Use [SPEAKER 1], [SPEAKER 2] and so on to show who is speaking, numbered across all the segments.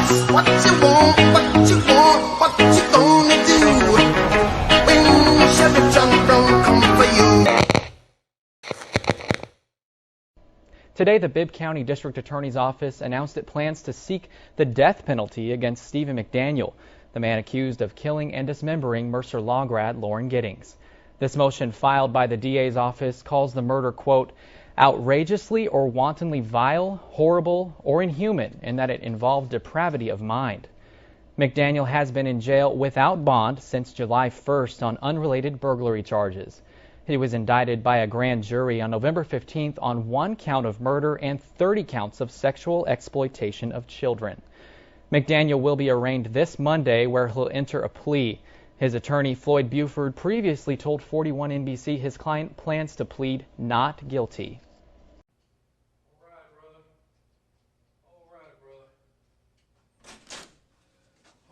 [SPEAKER 1] What you want, what you want, what you gonna do when Chevy John Brown come for you?
[SPEAKER 2] Today, the Bibb County District Attorney's Office announced it plans to seek the death penalty against Stephen McDaniel, the man accused of killing and dismembering Mercer Law grad Lauren Giddings. This motion filed by the DA's office calls the murder, quote, outrageously or wantonly vile, horrible, or inhuman in that it involved depravity of mind. McDaniel has been in jail without bond since July 1st on unrelated burglary charges. He was indicted by a grand jury on November 15th on 1 count of murder and 30 counts of sexual exploitation of children. McDaniel will be arraigned this Monday, where he'll enter a plea. His attorney, Floyd Buford, previously told 41 NBC his client plans to plead not guilty.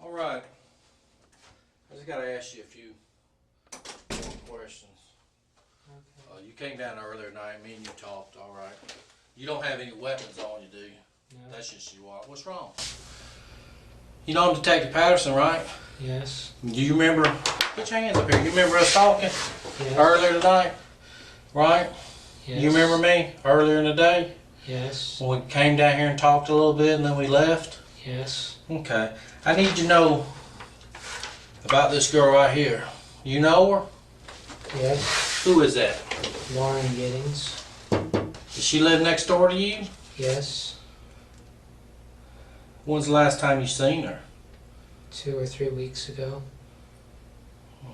[SPEAKER 3] All right. I just got to ask you a few more questions. Okay. You came down earlier tonight, me and you talked, all right. You don't have any weapons on you, do you?
[SPEAKER 4] No.
[SPEAKER 3] That's just you are. What's wrong? You know I'm Detective Patterson, right?
[SPEAKER 4] Yes.
[SPEAKER 3] Do you remember, put your hands up here, you remember us talking earlier tonight, right?
[SPEAKER 4] Yes.
[SPEAKER 3] You remember me earlier in the day?
[SPEAKER 4] Yes.
[SPEAKER 3] When we came down here and talked a little bit and then we left?
[SPEAKER 4] Yes.
[SPEAKER 3] Okay. I need to know about this girl right here. You know her?
[SPEAKER 4] Yes.
[SPEAKER 3] Who is that?
[SPEAKER 4] Lauren Giddings.
[SPEAKER 3] Does she live next door to you?
[SPEAKER 4] Yes.
[SPEAKER 3] When's the last time you seen her?
[SPEAKER 4] 2 or 3 weeks ago.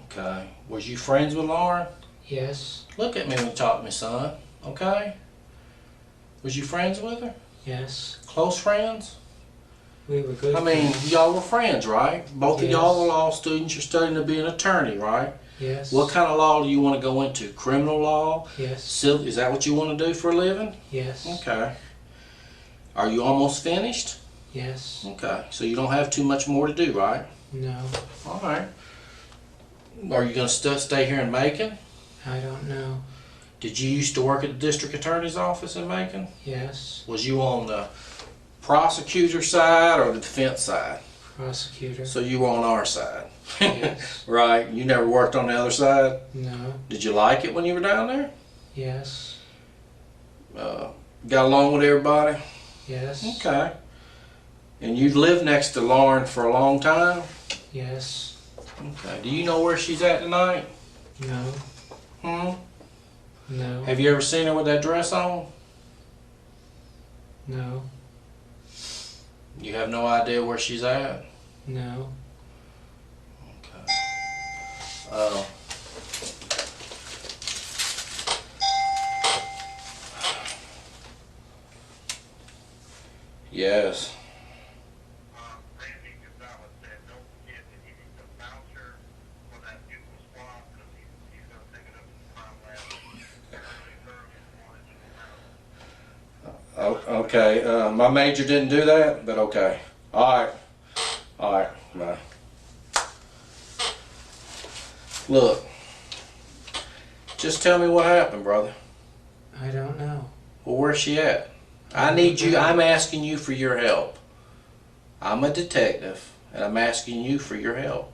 [SPEAKER 3] Okay. Was you friends with Lauren?
[SPEAKER 4] Yes.
[SPEAKER 3] Look at me when you talk to me, son. Okay? Was you friends with her?
[SPEAKER 4] Yes.
[SPEAKER 3] Close friends?
[SPEAKER 4] We were good
[SPEAKER 3] I mean,
[SPEAKER 4] friends.
[SPEAKER 3] y'all were friends, right? Both of
[SPEAKER 4] Yes.
[SPEAKER 3] y'all are law students. You're studying to be an attorney, right?
[SPEAKER 4] Yes.
[SPEAKER 3] What kind of law do you want to go into? Criminal law?
[SPEAKER 4] Yes.
[SPEAKER 3] Civil? Is that what you want to do for a living?
[SPEAKER 4] Yes.
[SPEAKER 3] Okay. Are you almost finished?
[SPEAKER 4] Yes.
[SPEAKER 3] Okay. So you don't have too much more to do, right?
[SPEAKER 4] No.
[SPEAKER 3] All right. Are you going to stay here in Macon?
[SPEAKER 4] I don't know.
[SPEAKER 3] Did you used to work at the district attorney's office in Macon?
[SPEAKER 4] Yes.
[SPEAKER 3] Was you on the prosecutor side or the defense side?
[SPEAKER 4] Prosecutor.
[SPEAKER 3] So you were on our side.
[SPEAKER 4] Yes.
[SPEAKER 3] Right. You never worked on the other side?
[SPEAKER 4] No.
[SPEAKER 3] Did you like it when you were down there?
[SPEAKER 4] Yes.
[SPEAKER 3] Got along with everybody?
[SPEAKER 4] Yes.
[SPEAKER 3] Okay. And you've lived next to Lauren for a long time?
[SPEAKER 4] Yes.
[SPEAKER 3] Okay. Do you know where she's at tonight?
[SPEAKER 4] No.
[SPEAKER 3] Hmm?
[SPEAKER 4] No.
[SPEAKER 3] Have you ever seen her with that dress on?
[SPEAKER 4] No.
[SPEAKER 3] You have no idea where she's at?
[SPEAKER 4] No.
[SPEAKER 3] Okay. Yes. Okay, my major didn't do that, but okay. Alright. Alright, bye. Look, just tell me what happened, brother.
[SPEAKER 4] I don't know.
[SPEAKER 3] Well, where's she at? I need you, I'm asking you for your help. I'm a detective, and I'm asking you for your help.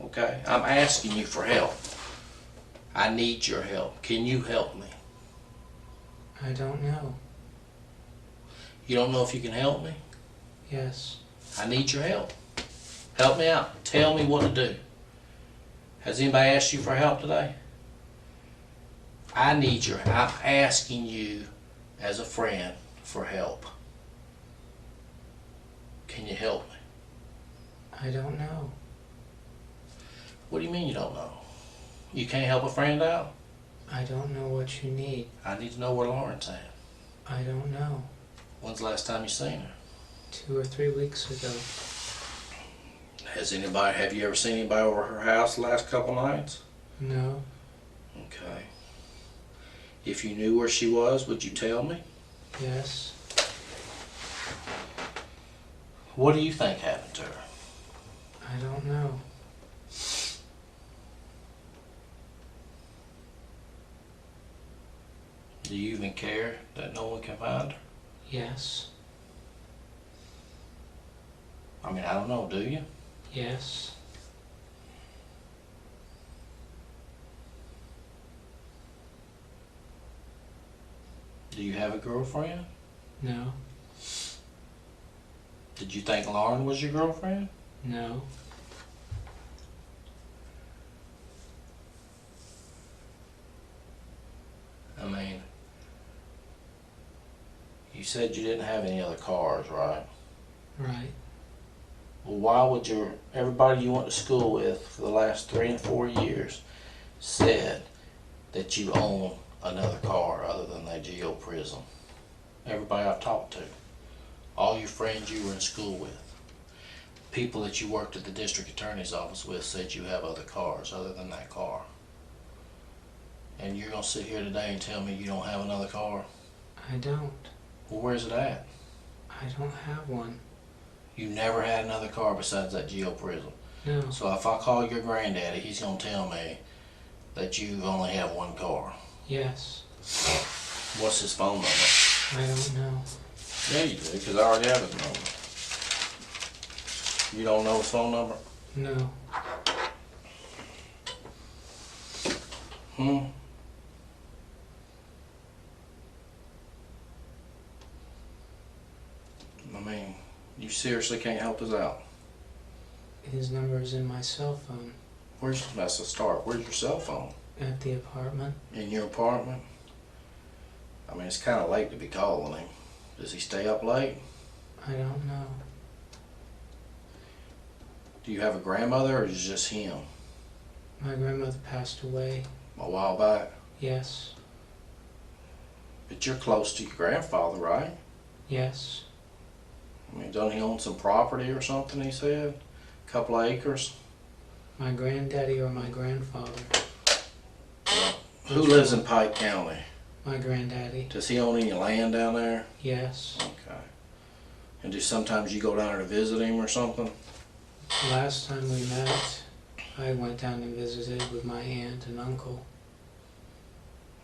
[SPEAKER 3] Okay? I'm asking you for help. I need your help. Can you help me?
[SPEAKER 4] I don't know.
[SPEAKER 3] You don't know if you can help me?
[SPEAKER 4] Yes.
[SPEAKER 3] I need your help. Help me out. Tell me what to do. Has anybody asked you for help today? I'm asking you as a friend for help. Can you help me?
[SPEAKER 4] I don't know.
[SPEAKER 3] What do you mean you don't know? You can't help a friend out?
[SPEAKER 4] I don't know what you need.
[SPEAKER 3] I need to know where Lauren's at.
[SPEAKER 4] I don't know.
[SPEAKER 3] When's the last time you seen her?
[SPEAKER 4] 2 or 3 weeks ago.
[SPEAKER 3] Have you ever seen anybody over her house the last couple nights?
[SPEAKER 4] No.
[SPEAKER 3] Okay. If you knew where she was, would you tell me?
[SPEAKER 4] Yes.
[SPEAKER 3] What do you think happened to her?
[SPEAKER 4] I don't know.
[SPEAKER 3] Do you even care that no one can find her?
[SPEAKER 4] Yes.
[SPEAKER 3] I mean, I don't know, do you?
[SPEAKER 4] Yes.
[SPEAKER 3] Do you have a girlfriend?
[SPEAKER 4] No.
[SPEAKER 3] Did you think Lauren was your girlfriend?
[SPEAKER 4] No.
[SPEAKER 3] I mean, you said you didn't have any other cars, right?
[SPEAKER 4] Right.
[SPEAKER 3] Well, why would everybody you went to school with for the last 3 and 4 years said that you own another car other than that Geo Prism? Everybody I've talked to, all your friends you were in school with, people that you worked at the district attorney's office with said you have other cars other than that car. And you're gonna sit here today and tell me you don't have another car?
[SPEAKER 4] I don't.
[SPEAKER 3] Well, where's it at?
[SPEAKER 4] I don't have one.
[SPEAKER 3] You never had another car besides that Geo Prism.
[SPEAKER 4] No.
[SPEAKER 3] So if I call your granddaddy, he's gonna tell me that you only have one car.
[SPEAKER 4] Yes.
[SPEAKER 3] What's his phone number?
[SPEAKER 4] I don't know.
[SPEAKER 3] Yeah, you do, because I already have his number. You don't know his phone number?
[SPEAKER 4] No.
[SPEAKER 3] I mean, you seriously can't help us out.
[SPEAKER 4] His number is in my cell phone.
[SPEAKER 3] That's a start. Where's your cell phone?
[SPEAKER 4] At the apartment.
[SPEAKER 3] In your apartment? I mean, it's kind of late to be calling him. Does he stay up late?
[SPEAKER 4] I don't know.
[SPEAKER 3] Do you have a grandmother or is it just him?
[SPEAKER 4] My grandmother passed away.
[SPEAKER 3] A while back?
[SPEAKER 4] Yes.
[SPEAKER 3] But you're close to your grandfather, right?
[SPEAKER 4] Yes.
[SPEAKER 3] I mean, doesn't he own some property or something, he said? A couple of acres?
[SPEAKER 4] My granddaddy or my grandfather?
[SPEAKER 3] Who lives in Pike County?
[SPEAKER 4] My granddaddy.
[SPEAKER 3] Does he own any land down there?
[SPEAKER 4] Yes.
[SPEAKER 3] Okay. And do sometimes you go down there to visit him or something?
[SPEAKER 4] Last time we met, I went down and visited with my aunt and uncle.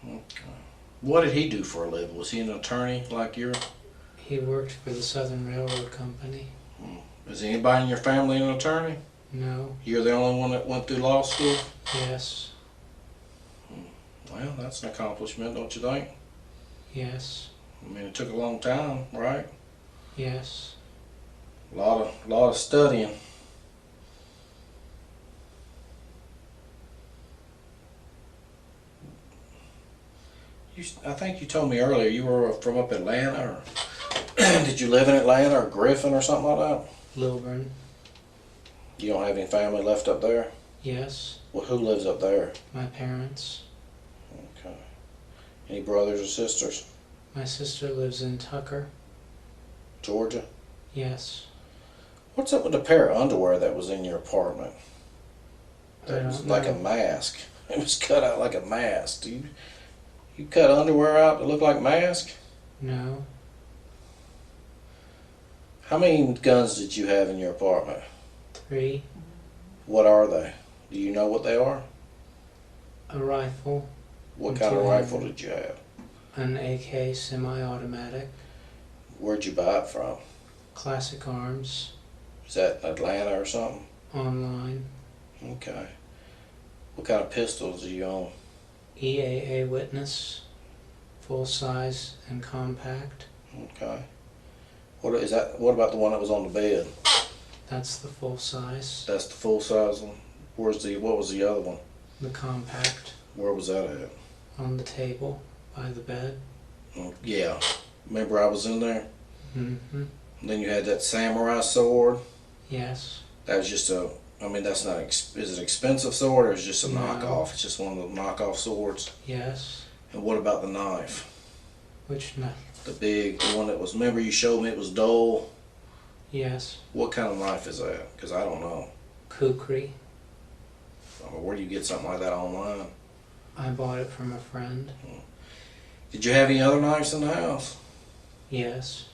[SPEAKER 3] Okay. What did he do for a living? Was he an attorney like you?
[SPEAKER 4] He worked for the Southern Railroad Company.
[SPEAKER 3] Is anybody in your family an attorney?
[SPEAKER 4] No.
[SPEAKER 3] You're the only one that went through law school?
[SPEAKER 4] Yes.
[SPEAKER 3] Well, that's an accomplishment, don't you think?
[SPEAKER 4] Yes.
[SPEAKER 3] I mean, it took a long time, right?
[SPEAKER 4] Yes.
[SPEAKER 3] A lot of studying. I think you told me earlier you were from up Atlanta, or did you live in Atlanta or Griffin or something like that?
[SPEAKER 4] Lilburn.
[SPEAKER 3] You don't have any family left up there?
[SPEAKER 4] Yes.
[SPEAKER 3] Well, who lives up there?
[SPEAKER 4] My parents.
[SPEAKER 3] Okay. Any brothers or sisters?
[SPEAKER 4] My sister lives in Tucker.
[SPEAKER 3] Georgia?
[SPEAKER 4] Yes.
[SPEAKER 3] What's up with the pair of underwear that was in your apartment?
[SPEAKER 4] I
[SPEAKER 3] That was
[SPEAKER 4] don't
[SPEAKER 3] like
[SPEAKER 4] know.
[SPEAKER 3] a mask. It was cut out like a mask. You cut underwear out to look like a mask?
[SPEAKER 4] No.
[SPEAKER 3] How many guns did you have in your apartment?
[SPEAKER 4] 3.
[SPEAKER 3] What are they? Do you know what they are?
[SPEAKER 4] A rifle.
[SPEAKER 3] What kind of rifle did you have?
[SPEAKER 4] An AK semi-automatic.
[SPEAKER 3] Where'd you buy it from?
[SPEAKER 4] Classic Arms.
[SPEAKER 3] Is that Atlanta or something?
[SPEAKER 4] Online.
[SPEAKER 3] Okay. What kind of pistols do you own?
[SPEAKER 4] EAA Witness. Full size and compact.
[SPEAKER 3] Okay. What is that? What about the one that was on the bed?
[SPEAKER 4] That's the full size.
[SPEAKER 3] That's the full size one. What was the other one?
[SPEAKER 4] The compact.
[SPEAKER 3] Where was that at?
[SPEAKER 4] On the table. By the bed.
[SPEAKER 3] Yeah. Remember I was in there?
[SPEAKER 4] Mm-hmm.
[SPEAKER 3] And then you had that samurai sword.
[SPEAKER 4] Yes.
[SPEAKER 3] That was just I mean, that's not, is it an expensive sword or is it just a
[SPEAKER 4] No.
[SPEAKER 3] knockoff? It's just one of the knockoff swords.
[SPEAKER 4] Yes.
[SPEAKER 3] And what about the knife?
[SPEAKER 4] Which knife?
[SPEAKER 3] The one that was, remember you showed me it was dull?
[SPEAKER 4] Yes.
[SPEAKER 3] What kind of knife is that? Because I don't know.
[SPEAKER 4] Kukri.
[SPEAKER 3] I mean, where do you get something like that online?
[SPEAKER 4] I bought it from a friend.
[SPEAKER 3] Did you have any other knives in the house
[SPEAKER 4] Yes.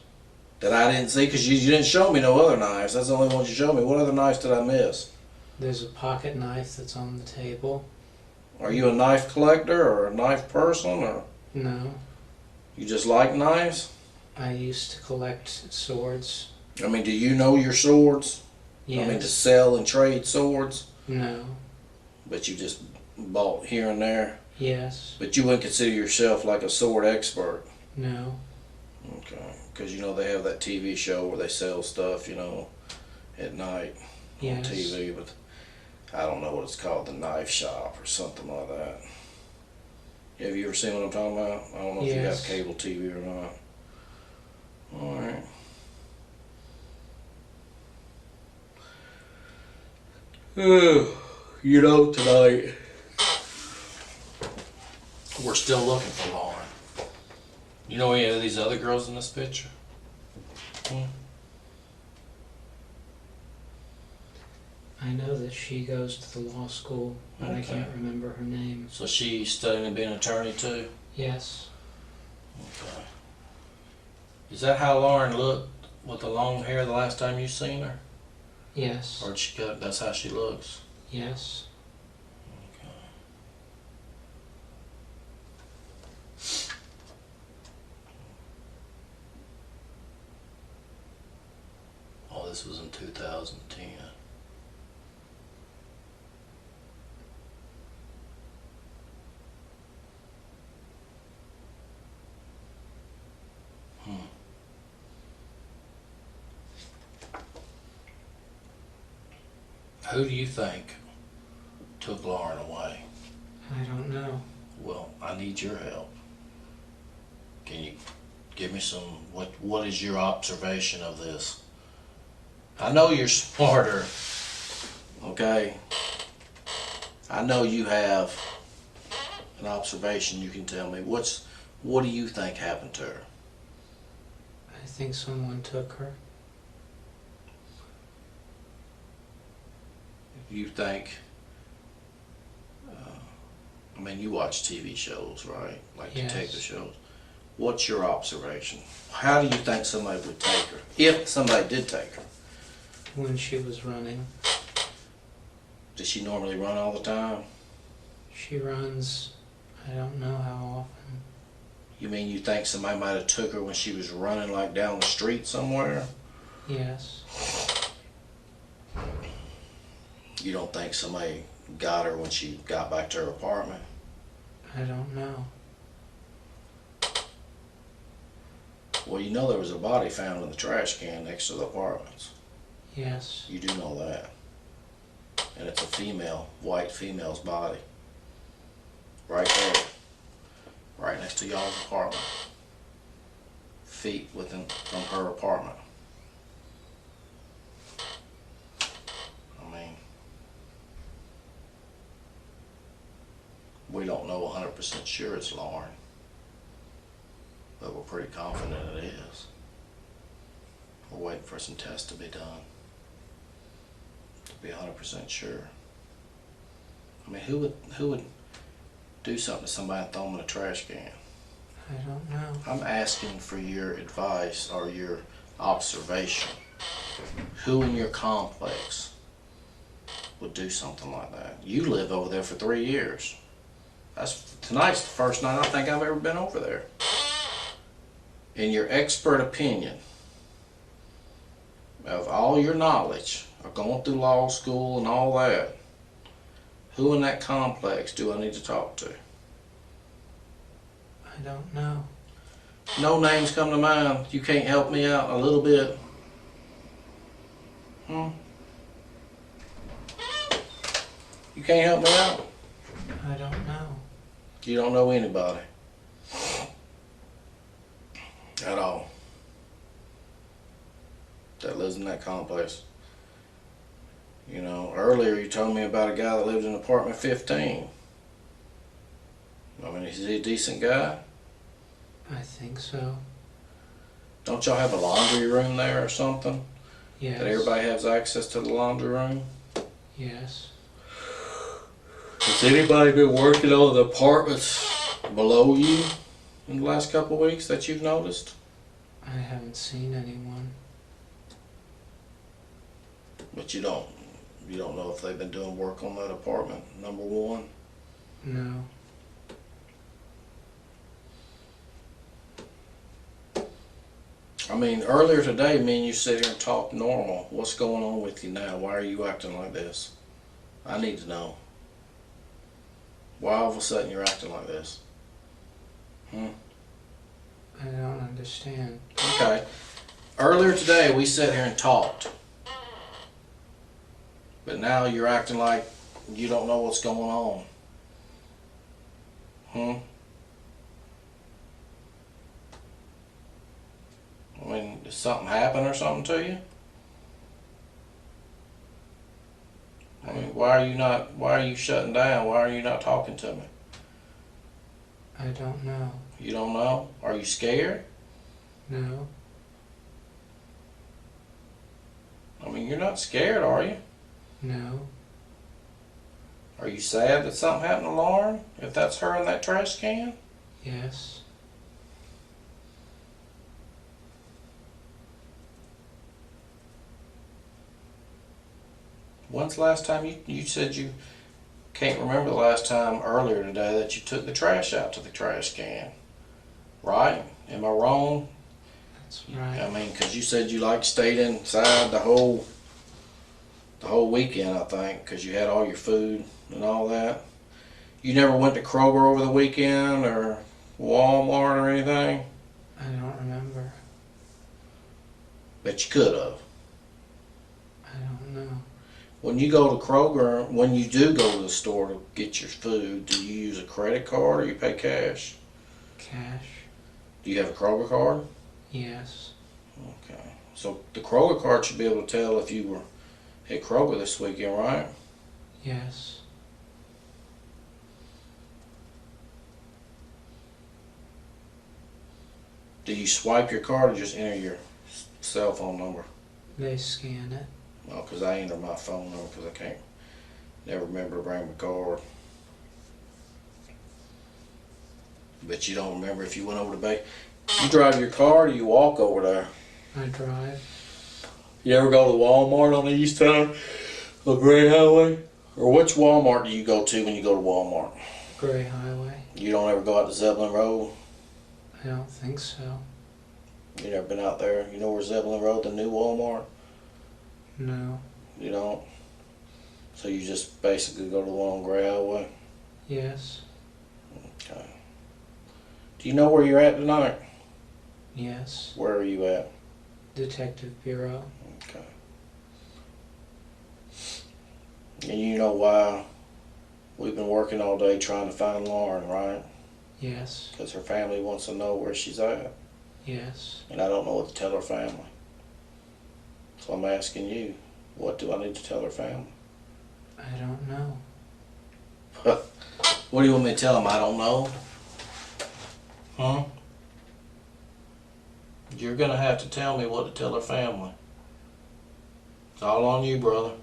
[SPEAKER 3] that I didn't see? Because you didn't show me no other knives. That's the only ones you showed me. What other knives did I miss?
[SPEAKER 4] There's a pocket knife that's on the table.
[SPEAKER 3] Are you a knife collector or a knife person, or
[SPEAKER 4] No.
[SPEAKER 3] you just like knives?
[SPEAKER 4] I used to collect swords.
[SPEAKER 3] I mean, do you know your swords?
[SPEAKER 4] Yes.
[SPEAKER 3] I mean, to sell and trade swords?
[SPEAKER 4] No.
[SPEAKER 3] But you just bought here and there?
[SPEAKER 4] Yes.
[SPEAKER 3] But you wouldn't consider yourself like a sword expert?
[SPEAKER 4] No.
[SPEAKER 3] Okay. Because, you know, they have that TV show where they sell stuff, you know, at night on
[SPEAKER 4] Yes.
[SPEAKER 3] TV, but I don't know what it's called, the knife shop or something like that. Have you ever seen what I'm talking about? I don't know if you have
[SPEAKER 4] Yes.
[SPEAKER 3] cable TV or not. Alright. You know, tonight we're still looking for Lauren. You know any of these other girls in this picture?
[SPEAKER 4] I know that she goes to the law school, but I
[SPEAKER 3] Okay.
[SPEAKER 4] can't remember her name.
[SPEAKER 3] So she's studying to be an attorney too?
[SPEAKER 4] Yes.
[SPEAKER 3] Okay. Is that how Lauren looked with the long hair the last time you seen her?
[SPEAKER 4] Yes.
[SPEAKER 3] Or she got, that's how she looks?
[SPEAKER 4] Yes.
[SPEAKER 3] Okay. Oh, this was in 2010. Who do you think took Lauren away?
[SPEAKER 4] I don't know.
[SPEAKER 3] Well, I need your help. Can you give me some, what is your observation of this? I know you're smarter, okay? I know you have an observation you can tell me. What do you think happened to her?
[SPEAKER 4] I think someone took her.
[SPEAKER 3] You think, I mean, you watch TV shows, right? Like
[SPEAKER 4] Yes.
[SPEAKER 3] detective shows. What's your observation? How do you think somebody would take her? If somebody did take her.
[SPEAKER 4] When she was running.
[SPEAKER 3] Does she normally run all the time?
[SPEAKER 4] She runs, I don't know how often.
[SPEAKER 3] You mean you think somebody might have took her when she was running like down the street somewhere?
[SPEAKER 4] Yes.
[SPEAKER 3] You don't think somebody got her when she got back to her apartment?
[SPEAKER 4] I don't know.
[SPEAKER 3] Well, you know there was a body found in the trash can next to the apartments.
[SPEAKER 4] Yes.
[SPEAKER 3] You do know that. And it's a female, white female's body. Right there. Right next to y'all's apartment. Feet within from her apartment. I mean, we don't know 100% sure it's Lauren, but we're pretty confident it is. We're waiting for some tests to be done to be 100% sure. I mean, who would do something to somebody and throw them in a trash can?
[SPEAKER 4] I don't know.
[SPEAKER 3] I'm asking for your advice or your observation. Who in your complex would do something like that? You lived over there for 3 years. Tonight's the first night I think I've ever been over there. In your expert opinion, of all your knowledge of going through law school and all that, who in that complex do I need to talk to?
[SPEAKER 4] I don't know.
[SPEAKER 3] No names come to mind. You can't help me out a little bit? You can't help me out?
[SPEAKER 4] I don't know.
[SPEAKER 3] You don't know anybody at all that lives in that complex. You know, earlier you told me about a guy that lived in apartment 15. I mean, is he a decent guy?
[SPEAKER 4] I think so.
[SPEAKER 3] Don't y'all have a laundry room there or something?
[SPEAKER 4] Yes.
[SPEAKER 3] That everybody has access to the laundry room?
[SPEAKER 4] Yes.
[SPEAKER 3] Has anybody been working on the apartments below you in the last couple of weeks that you've noticed?
[SPEAKER 4] I haven't seen anyone.
[SPEAKER 3] But you don't know if they've been doing work on that apartment, number one?
[SPEAKER 4] No.
[SPEAKER 3] I mean, earlier today, me and you sit here and talk normal. What's going on with you now? Why are you acting like this? I need to know. Why all of a sudden you're acting like this?
[SPEAKER 4] I don't understand.
[SPEAKER 3] Okay. Earlier today, we sat here and talked. But now you're acting like you don't know what's going on. I mean, did something happen or something to you? I mean, why are you shutting down? Why are you not talking to me?
[SPEAKER 4] I don't know.
[SPEAKER 3] You don't know? Are you scared?
[SPEAKER 4] No.
[SPEAKER 3] I mean, you're not scared, are you?
[SPEAKER 4] No.
[SPEAKER 3] Are you sad that something happened to Lauren? If that's her in that trash can?
[SPEAKER 4] Yes.
[SPEAKER 3] When's the last time you said you can't remember the last time earlier today that you took the trash out to the trash can? Right? Am I wrong?
[SPEAKER 4] That's right.
[SPEAKER 3] I mean, because you said you stayed inside the whole weekend, I think, because you had all your food and all that. You never went to Kroger over the weekend or Walmart or anything?
[SPEAKER 4] I don't remember.
[SPEAKER 3] Bet you could have.
[SPEAKER 4] I don't know.
[SPEAKER 3] When you go to Kroger, when you do go to the store to get your food, do you use a credit card or you pay cash?
[SPEAKER 4] Cash?
[SPEAKER 3] Do you have a Kroger card?
[SPEAKER 4] Yes.
[SPEAKER 3] Okay. So the Kroger card should be able to tell if you were at Kroger this weekend, right?
[SPEAKER 4] Yes.
[SPEAKER 3] Do you swipe your card or just enter your cell phone number?
[SPEAKER 4] They scan it.
[SPEAKER 3] No, because I enter my phone number because I can't never remember to bring my card. But you don't remember if you went over to Bay. You drive your car or you walk over there?
[SPEAKER 4] I drive.
[SPEAKER 3] You ever go to Walmart on the east side of Gray Highway? Or which Walmart do you go to when you go to Walmart?
[SPEAKER 4] Gray Highway.
[SPEAKER 3] You don't ever go out to Zebulon Road?
[SPEAKER 4] I don't think so.
[SPEAKER 3] You never been out there? You know where Zebulon Road, the new Walmart?
[SPEAKER 4] No.
[SPEAKER 3] You don't? So you just basically go to the one on Gray Highway?
[SPEAKER 4] Yes.
[SPEAKER 3] Okay. Do you know where you're at tonight?
[SPEAKER 4] Yes.
[SPEAKER 3] Where are you at?
[SPEAKER 4] Detective Bureau.
[SPEAKER 3] Okay. And you know why we've been working all day trying to find Lauren, right?
[SPEAKER 4] Yes.
[SPEAKER 3] Because her family wants to know where she's at.
[SPEAKER 4] Yes.
[SPEAKER 3] And I don't know what to tell her family. So I'm asking you, what do I need to tell her family?
[SPEAKER 4] I don't know.
[SPEAKER 3] What do you want me to tell them? I don't know? Huh? You're going to have to tell me what to tell her family. It's all on you, brother.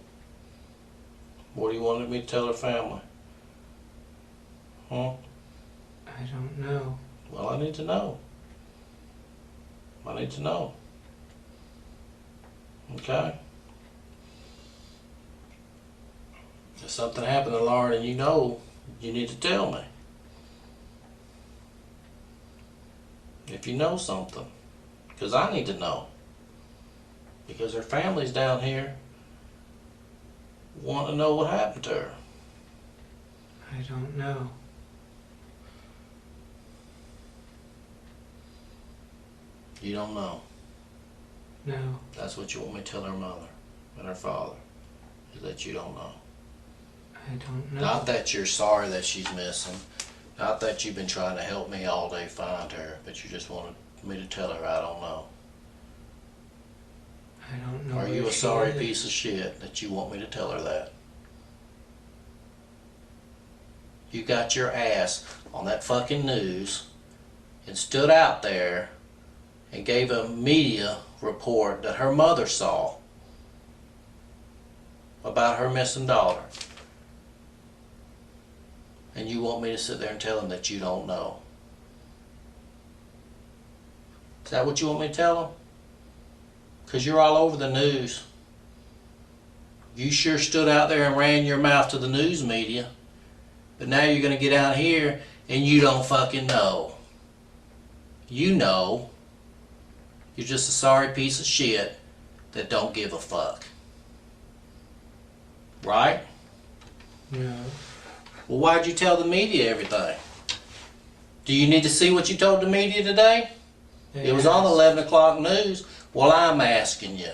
[SPEAKER 3] What do you want me to tell her family? Huh?
[SPEAKER 4] I don't know.
[SPEAKER 3] Well, I need to know. I need to know. Okay? If something happened to Lauren and you know, you need to tell me. If you know something. Because I need to know. Because her family's down here want to know what happened to her.
[SPEAKER 4] I don't know.
[SPEAKER 3] You don't know.
[SPEAKER 4] No.
[SPEAKER 3] That's what you want me to tell her mother and her father, is that you don't know.
[SPEAKER 4] I don't know.
[SPEAKER 3] Not that you're sorry that she's missing. Not that you've been trying to help me all day find her, but you just wanted me to tell her I don't know.
[SPEAKER 4] I don't know.
[SPEAKER 3] Are you
[SPEAKER 4] where
[SPEAKER 3] a
[SPEAKER 4] she
[SPEAKER 3] sorry
[SPEAKER 4] is.
[SPEAKER 3] piece of shit that you want me to tell her that? You got your ass on that fucking news and stood out there and gave a media report that her mother saw about her missing daughter. And you want me to sit there and tell them that you don't know. Is that what you want me to tell them? Because you're all over the news. You sure stood out there and ran your mouth to the news media. But now you're going to get out here and you don't fucking know. You know. You're just a sorry piece of shit that don't give a fuck. Right?
[SPEAKER 4] No.
[SPEAKER 3] Well, why'd you tell the media everything? Do you need to see what you told the media today? It was on the 11 o'clock news. Well, I'm asking you.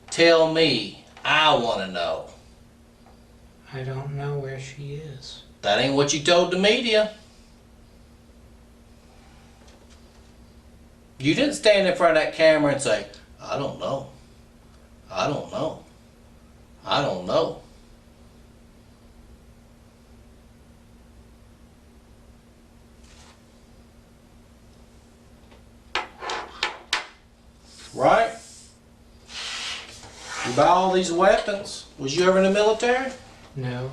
[SPEAKER 3] Tell me. I want to know.
[SPEAKER 4] I don't know where she is.
[SPEAKER 3] That ain't what you told the media. You didn't stand in front of that camera and say, I don't know. I don't know. I don't know. Right? You buy all these weapons. Was you ever in the military?
[SPEAKER 4] No.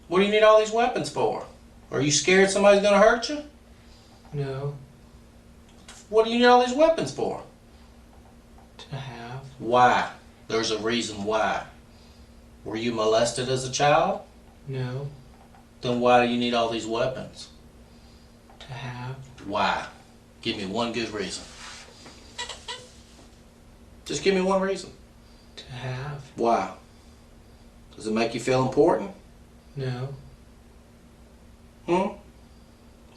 [SPEAKER 3] What do you need all these weapons for? Are you scared somebody's gonna hurt you?
[SPEAKER 4] No.
[SPEAKER 3] What do you need all these weapons for?
[SPEAKER 4] To have.
[SPEAKER 3] Why? There's a reason why. Were you molested as a child?
[SPEAKER 4] No.
[SPEAKER 3] Then why do you need all these weapons?
[SPEAKER 4] To have.
[SPEAKER 3] Why? Give me one good reason. Just give me one reason.
[SPEAKER 4] To have.
[SPEAKER 3] Why? Does it make you feel important?
[SPEAKER 4] No.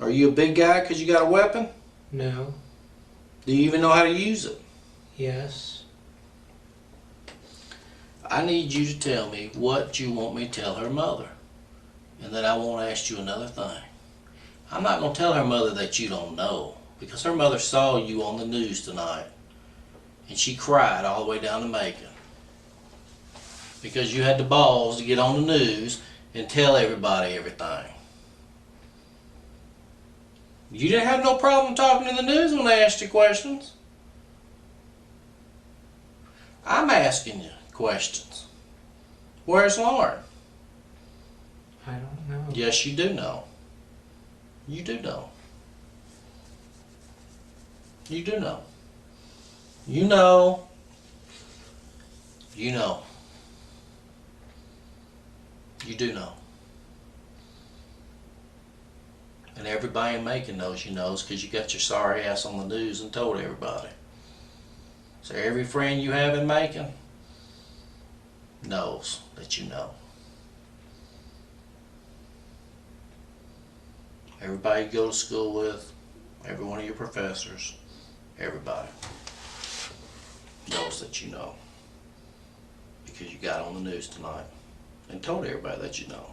[SPEAKER 3] Are you a big guy because you got a weapon?
[SPEAKER 4] No.
[SPEAKER 3] Do you even know how to use it?
[SPEAKER 4] Yes.
[SPEAKER 3] I need you to tell me what you want me to tell her mother. And then I won't ask you another thing. I'm not going to tell her mother that you don't know, because her mother saw you on the news tonight. And she cried all the way down to Macon. Because you had the balls to get on the news and tell everybody everything. You didn't have no problem talking in the news when they asked you questions. I'm asking you questions. Where's Lauren?
[SPEAKER 4] I don't know.
[SPEAKER 3] Yes, you do know. You do know. You do know. You know. You know. You do know. And everybody in Macon knows you knows because you got your sorry ass on the news and told everybody. So every friend you have in Macon knows that you know. Everybody you go to school with, every one of your professors, everybody knows that you know. Because you got on the news tonight and told everybody that you know.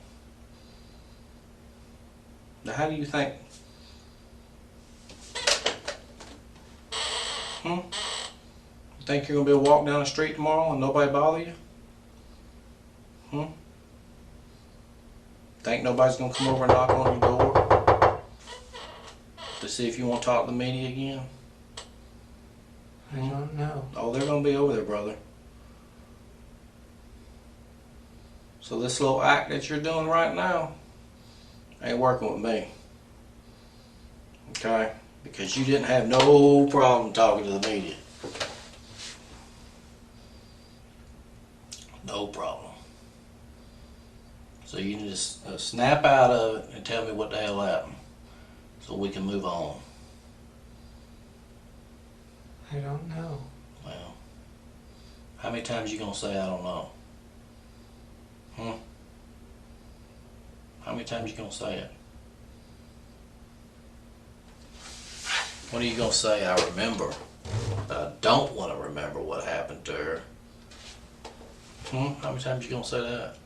[SPEAKER 3] Now how do you think? You think you're going to be able to walk down the street tomorrow and nobody bother you? Think nobody's going to come over and knock on your door to see if you want to talk to the media again?
[SPEAKER 4] I don't know.
[SPEAKER 3] Oh, they're going to be over there, brother. So this little act that you're doing right now ain't working with me. Okay? Because you didn't have no problem talking to the media. No problem. So you need to snap out of it and tell me what the hell happened so we can move on.
[SPEAKER 4] I don't know.
[SPEAKER 3] Well, how many times you gonna say I don't know? How many times you gonna say it? When are you gonna say I remember? I don't want to remember what happened to her. How many times you gonna say that?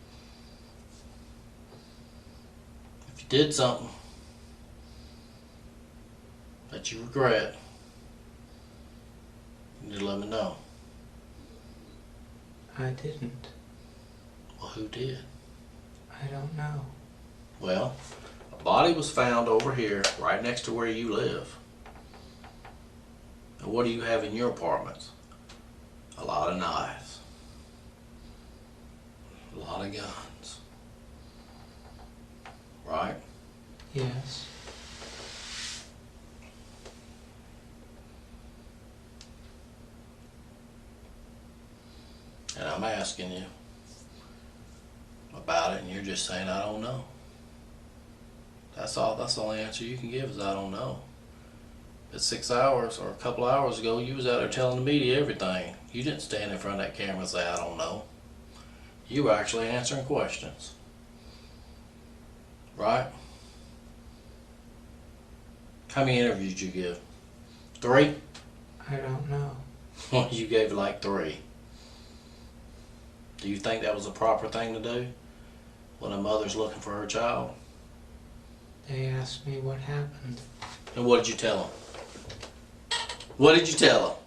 [SPEAKER 3] If you did something that you regret, you need to let me know.
[SPEAKER 4] I didn't.
[SPEAKER 3] Well, who did?
[SPEAKER 4] I don't know.
[SPEAKER 3] Well, a body was found over here, right next to where you live. And what do you have in your apartments? A lot of knives. A lot of guns. Right?
[SPEAKER 4] Yes.
[SPEAKER 3] And I'm asking you about it, and you're just saying, I don't know. That's all. That's the only answer you can give is I don't know. But 6 hours or a couple hours ago, you was out there telling the media everything. You didn't stand in front of that camera and say, I don't know. You were actually answering questions. Right? How many interviews did you give? 3?
[SPEAKER 4] I don't know.
[SPEAKER 3] Well, you gave like 3. Do you think that was a proper thing to do when a mother's looking for her child?
[SPEAKER 4] They asked me what happened.
[SPEAKER 3] And what did you tell them? What did you tell them?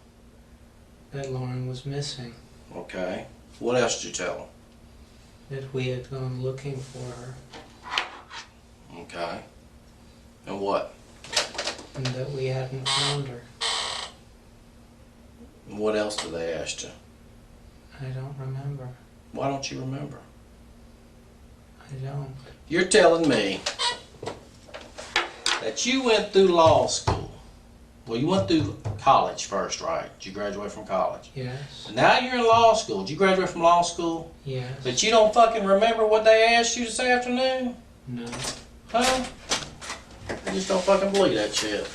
[SPEAKER 4] That Lauren was missing.
[SPEAKER 3] Okay. What else did you tell them?
[SPEAKER 4] That we had gone looking for her.
[SPEAKER 3] Okay. And what?
[SPEAKER 4] And that we hadn't found her.
[SPEAKER 3] And what else did they ask you?
[SPEAKER 4] I don't remember.
[SPEAKER 3] Why don't you remember?
[SPEAKER 4] I don't.
[SPEAKER 3] You're telling me that you went through law school. Well, you went through college first, right? Did you graduate from college?
[SPEAKER 4] Yes.
[SPEAKER 3] And now you're in law school. Did you graduate from law school?
[SPEAKER 4] Yes.
[SPEAKER 3] But you don't fucking remember what they asked you this afternoon?
[SPEAKER 4] No.
[SPEAKER 3] Huh? I just don't fucking believe that shit.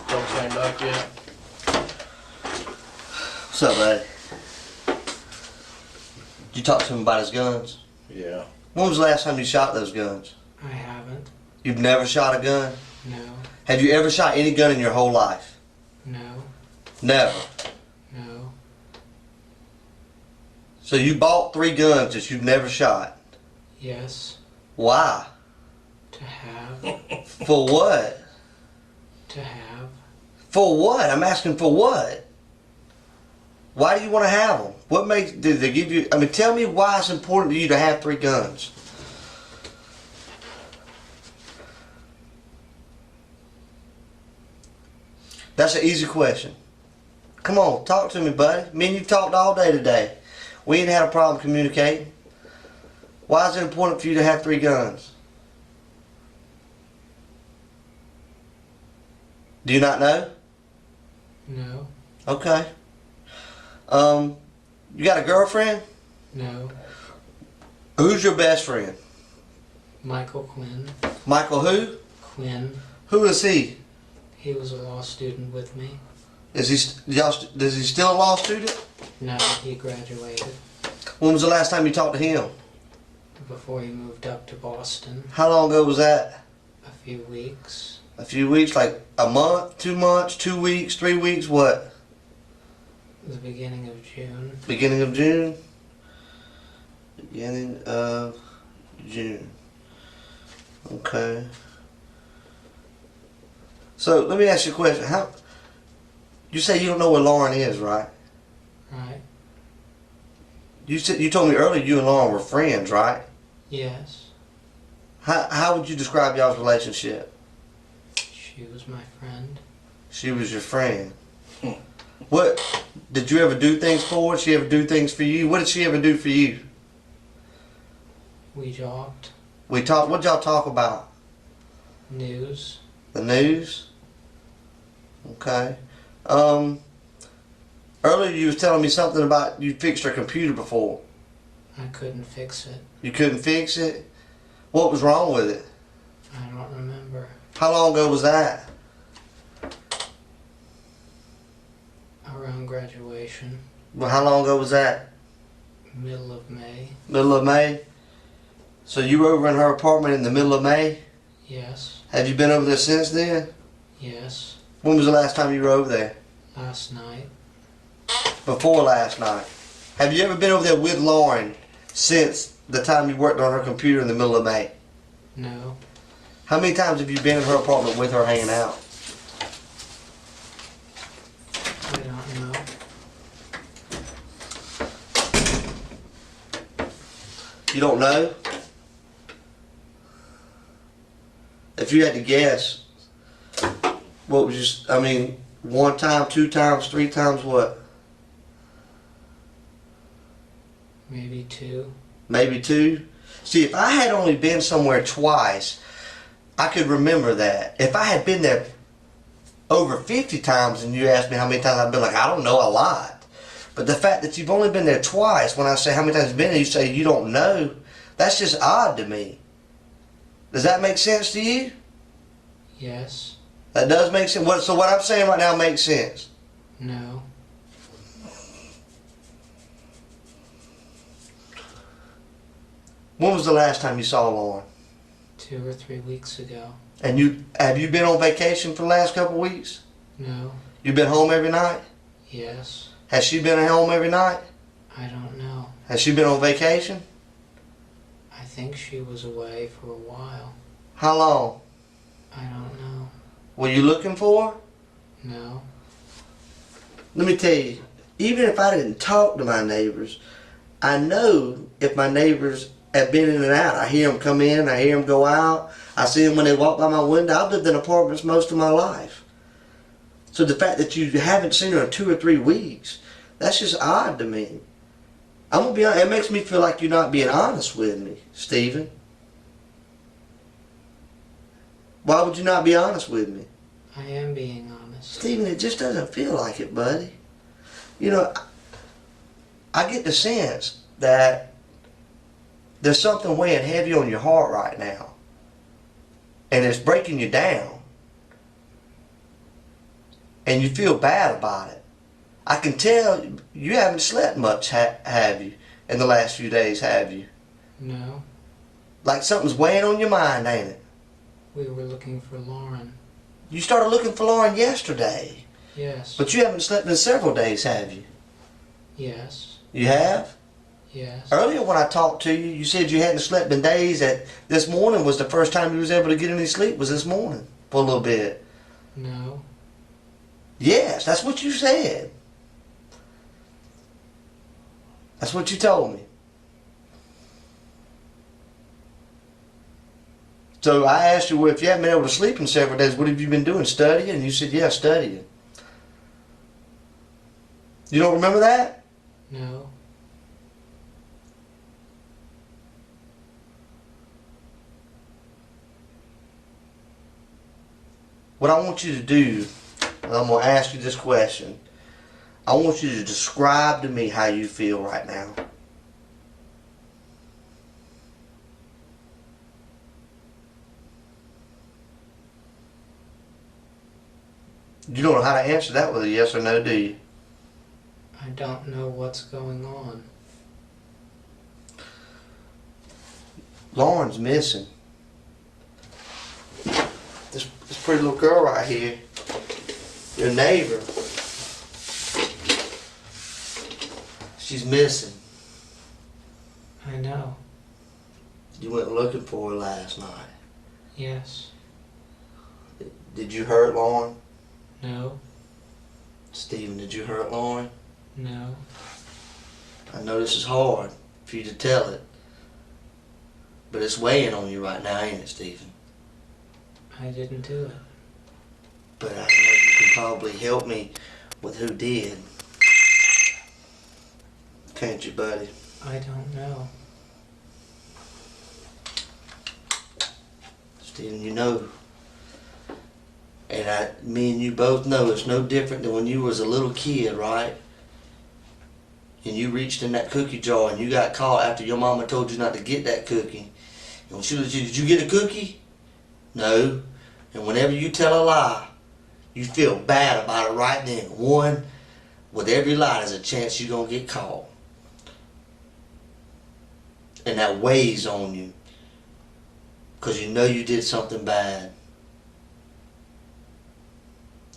[SPEAKER 3] Don't came back yet?
[SPEAKER 5] What's up, buddy? Did you talk to him about his guns?
[SPEAKER 3] Yeah.
[SPEAKER 5] When was the last time you shot those guns?
[SPEAKER 4] I haven't.
[SPEAKER 5] You've never shot a gun?
[SPEAKER 4] No.
[SPEAKER 5] Have you ever shot any gun in your whole life?
[SPEAKER 4] No.
[SPEAKER 5] Never.
[SPEAKER 4] No.
[SPEAKER 5] So you bought 3 guns that you've never shot?
[SPEAKER 4] Yes.
[SPEAKER 5] Why?
[SPEAKER 4] To have.
[SPEAKER 5] For what?
[SPEAKER 4] To have.
[SPEAKER 5] For what? I'm asking for what? Why do you want to have them? What makes, did they give you, I mean, tell me why it's important to you to have 3 guns. That's an easy question. Come on, talk to me, buddy. Me and you talked all day today. We ain't had a problem communicating. Why is it important for you to have 3 guns? Do you not know?
[SPEAKER 4] No.
[SPEAKER 5] Okay. You got a girlfriend?
[SPEAKER 4] No.
[SPEAKER 5] Who's your best friend?
[SPEAKER 4] Michael Quinn.
[SPEAKER 5] Michael who?
[SPEAKER 4] Quinn.
[SPEAKER 5] Who is he?
[SPEAKER 4] He was a law student with me.
[SPEAKER 5] Is he still a law student?
[SPEAKER 4] No, he graduated
[SPEAKER 5] When was the last time you talked to him?
[SPEAKER 4] before he moved up to Boston.
[SPEAKER 5] How long ago was that?
[SPEAKER 4] A few weeks.
[SPEAKER 5] A few weeks, like a month, 2 months, 2 weeks, 3 weeks, what?
[SPEAKER 4] The beginning of June.
[SPEAKER 5] Beginning of June? Beginning of June. Okay. So let me ask you a question. You say you don't know where Lauren is, right?
[SPEAKER 4] Right?
[SPEAKER 5] You told me earlier you and Lauren were friends, right?
[SPEAKER 4] Yes.
[SPEAKER 5] How would you describe y'all's relationship?
[SPEAKER 4] She was my friend.
[SPEAKER 5] She was your friend. What did you ever do things for her? Did she ever do things for you? What did she ever do for you?
[SPEAKER 4] We jogged.
[SPEAKER 5] We talked. What y'all talk about?
[SPEAKER 4] News.
[SPEAKER 5] The news. Okay. Earlier you was telling me something about you fixed her computer before.
[SPEAKER 4] I couldn't fix it.
[SPEAKER 5] You couldn't fix it? What was wrong with it?
[SPEAKER 4] I don't remember.
[SPEAKER 5] How long ago was that?
[SPEAKER 4] Around graduation.
[SPEAKER 5] Well, how long ago was that?
[SPEAKER 4] Middle of May.
[SPEAKER 5] Middle of May? So you were over in her apartment in the middle of May?
[SPEAKER 4] Yes.
[SPEAKER 5] Have you been over there since then?
[SPEAKER 4] Yes.
[SPEAKER 5] When was the last time you were over there?
[SPEAKER 4] Last night.
[SPEAKER 5] Before last night. Have you ever been over there with Lauren since the time you worked on her computer in the middle of May?
[SPEAKER 4] No.
[SPEAKER 5] How many times have you been in her apartment with her hanging out?
[SPEAKER 4] I don't know.
[SPEAKER 5] You don't know? If you had to guess, what would you, I mean, 1 time, 2 times, 3 times what?
[SPEAKER 4] Maybe 2.
[SPEAKER 5] Maybe 2? See, if I had only been somewhere twice, I could remember that. If I had been there over 50 times and you asked me how many times I've been, like, I don't know, a lot. But the fact that you've only been there twice, when I say how many times you've been there, you say you don't know, that's just odd to me. Does that make sense to you?
[SPEAKER 4] Yes.
[SPEAKER 5] That does make sense. So what I'm saying right now makes sense.
[SPEAKER 4] No.
[SPEAKER 5] When was the last time you saw Lauren?
[SPEAKER 4] 2 or 3 weeks ago.
[SPEAKER 5] And have you been on vacation for the last couple of weeks?
[SPEAKER 4] No.
[SPEAKER 5] You been home every night?
[SPEAKER 4] Yes.
[SPEAKER 5] Has she been home every night?
[SPEAKER 4] I don't know.
[SPEAKER 5] Has she been on vacation?
[SPEAKER 4] I think she was away for a while.
[SPEAKER 5] How long?
[SPEAKER 4] I don't know.
[SPEAKER 5] Were you looking for her?
[SPEAKER 4] No.
[SPEAKER 5] Let me tell you, even if I didn't talk to my neighbors, I know if my neighbors have been in and out. I hear them come in, I hear them go out. I see them when they walk by my window. I've lived in apartments most of my life. So the fact that you haven't seen her in 2 or 3 weeks, that's just odd to me. I'm gonna be honest, it makes me feel like you're not being honest with me, Stephen. Why would you not be honest with me?
[SPEAKER 4] I am being honest.
[SPEAKER 5] Stephen, it just doesn't feel like it, buddy. You know, I get the sense that there's something weighing heavy on your heart right now. And it's breaking you down. And you feel bad about it. I can tell you haven't slept much, have you? In the last few days, have you?
[SPEAKER 4] No.
[SPEAKER 5] Like something's weighing on your mind, ain't it?
[SPEAKER 4] We were looking for Lauren.
[SPEAKER 5] You started looking for Lauren yesterday.
[SPEAKER 4] Yes.
[SPEAKER 5] But you haven't slept in several days, have you?
[SPEAKER 4] Yes.
[SPEAKER 5] You have?
[SPEAKER 4] Yes.
[SPEAKER 5] Earlier when I talked to you, you said you hadn't slept in days. That this morning was the first time you was able to get any sleep, was this morning for a little bit.
[SPEAKER 4] No.
[SPEAKER 5] Yes, that's what you said. That's what you told me. So I asked you, well, if you haven't been able to sleep in several days, what have you been doing? Studying? And you said, yeah, studying. You don't remember that?
[SPEAKER 4] No.
[SPEAKER 5] What I want you to do, and I'm going to ask you this question. I want you to describe to me how you feel right now. You don't know how to answer that with a yes or no, do you?
[SPEAKER 4] I don't know what's going on.
[SPEAKER 5] Lauren's missing. This pretty little girl right here, your neighbor, she's missing.
[SPEAKER 4] I know.
[SPEAKER 5] You went looking for her last night.
[SPEAKER 4] Yes.
[SPEAKER 5] Did you hurt Lauren?
[SPEAKER 4] No.
[SPEAKER 5] Stephen, did you hurt Lauren?
[SPEAKER 4] No.
[SPEAKER 5] I know this is hard for you to tell it, but it's weighing on you right now, ain't it, Stephen?
[SPEAKER 4] I didn't do it.
[SPEAKER 5] But I know you can probably help me with who did. Can't you, buddy?
[SPEAKER 4] I don't know.
[SPEAKER 5] Stephen, you know, and me and you both know it's no different than when you was a little kid, right? And you reached in that cookie jar and you got caught after your mama told you not to get that cookie. And when she was, did you get a cookie? No. And whenever you tell a lie, you feel bad about it right then. One, with every lie, there's a chance you're going to get caught. And that weighs on you. Because you know you did something bad.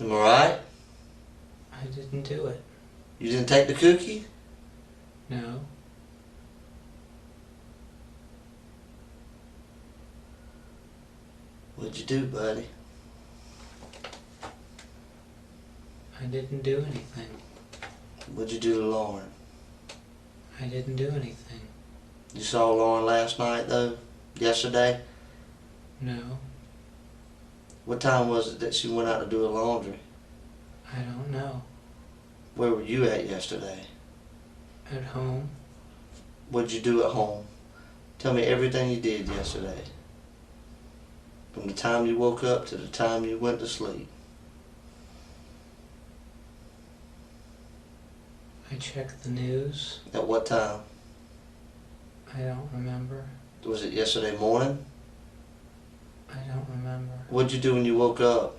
[SPEAKER 5] Am I right?
[SPEAKER 4] I didn't do it.
[SPEAKER 5] You didn't take the cookie?
[SPEAKER 4] No.
[SPEAKER 5] What'd you do, buddy?
[SPEAKER 4] I didn't do anything.
[SPEAKER 5] What'd you do to Lauren?
[SPEAKER 4] I didn't do anything.
[SPEAKER 5] You saw Lauren last night, though? Yesterday?
[SPEAKER 4] No.
[SPEAKER 5] What time was it that she went out to do her laundry?
[SPEAKER 4] I don't know.
[SPEAKER 5] Where were you at yesterday?
[SPEAKER 4] At home.
[SPEAKER 5] What'd you do at home? Tell me everything you did yesterday. From the time you woke up to the time you went to sleep.
[SPEAKER 4] I checked the news.
[SPEAKER 5] At what time?
[SPEAKER 4] I don't remember.
[SPEAKER 5] Was it yesterday morning?
[SPEAKER 4] I don't remember.
[SPEAKER 5] What'd you do when you woke up?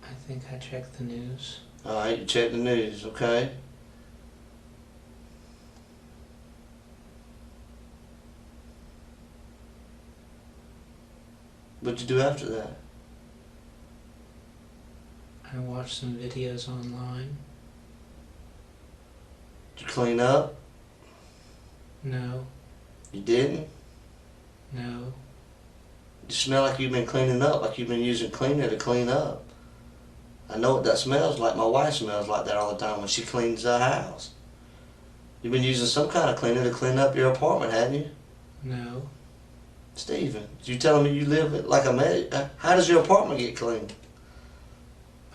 [SPEAKER 4] I think I checked the news.
[SPEAKER 5] Alright, you checked the news, okay? What'd you do after that?
[SPEAKER 4] I watched some videos online.
[SPEAKER 5] Did you clean up?
[SPEAKER 4] No,
[SPEAKER 5] You didn't?
[SPEAKER 4] no,
[SPEAKER 5] You smell like you've been cleaning up, like you've been using cleaner to clean up. I know what that smells like. My wife smells like that all the time when she cleans the house. You've been using some kind of cleaner to clean up your apartment, hadn't you?
[SPEAKER 4] no.
[SPEAKER 5] Steven, you telling me you live it like a man? How does your apartment get cleaned?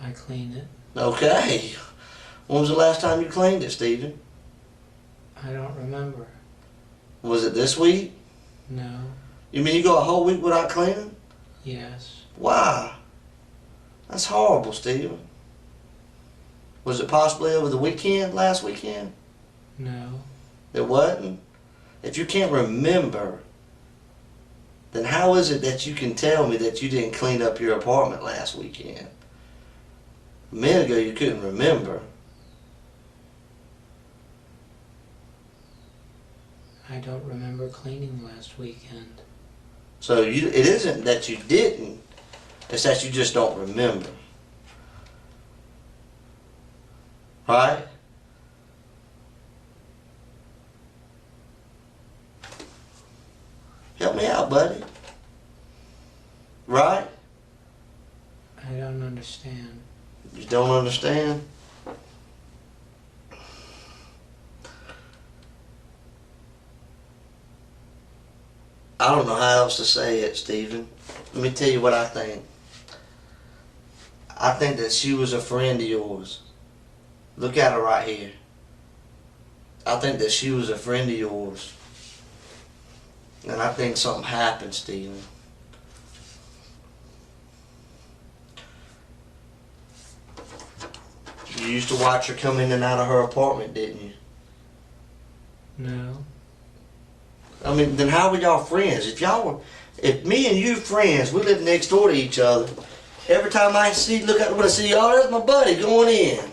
[SPEAKER 4] I clean it.
[SPEAKER 5] Okay. When was the last time you cleaned it, Steven?
[SPEAKER 4] I don't remember.
[SPEAKER 5] Was it this week?
[SPEAKER 4] No,
[SPEAKER 5] You mean you go a whole week without cleaning?
[SPEAKER 4] yes,
[SPEAKER 5] Why? That's horrible, Steven. Was it possibly over the weekend, last weekend?
[SPEAKER 4] no.
[SPEAKER 5] It wasn't? If you can't remember, then how is it that you can tell me that you didn't clean up your apartment last weekend? A minute ago you couldn't remember.
[SPEAKER 4] I don't remember cleaning last weekend.
[SPEAKER 5] So it isn't that you didn't, it's that you just don't remember. Right? Help me out, buddy. Right?
[SPEAKER 4] I don't understand.
[SPEAKER 5] You don't understand? I don't know how else to say it, Stephen. Let me tell you what I think. I think that she was a friend of yours. Look at her right here. I think that she was a friend of yours. And I think something happened, Stephen. You used to watch her come in and out of her apartment, didn't you?
[SPEAKER 4] No,
[SPEAKER 5] I mean, then how were y'all friends? If me and you friends, we live next door to each other. Every time I look out the window, I see, oh, there's my buddy going in.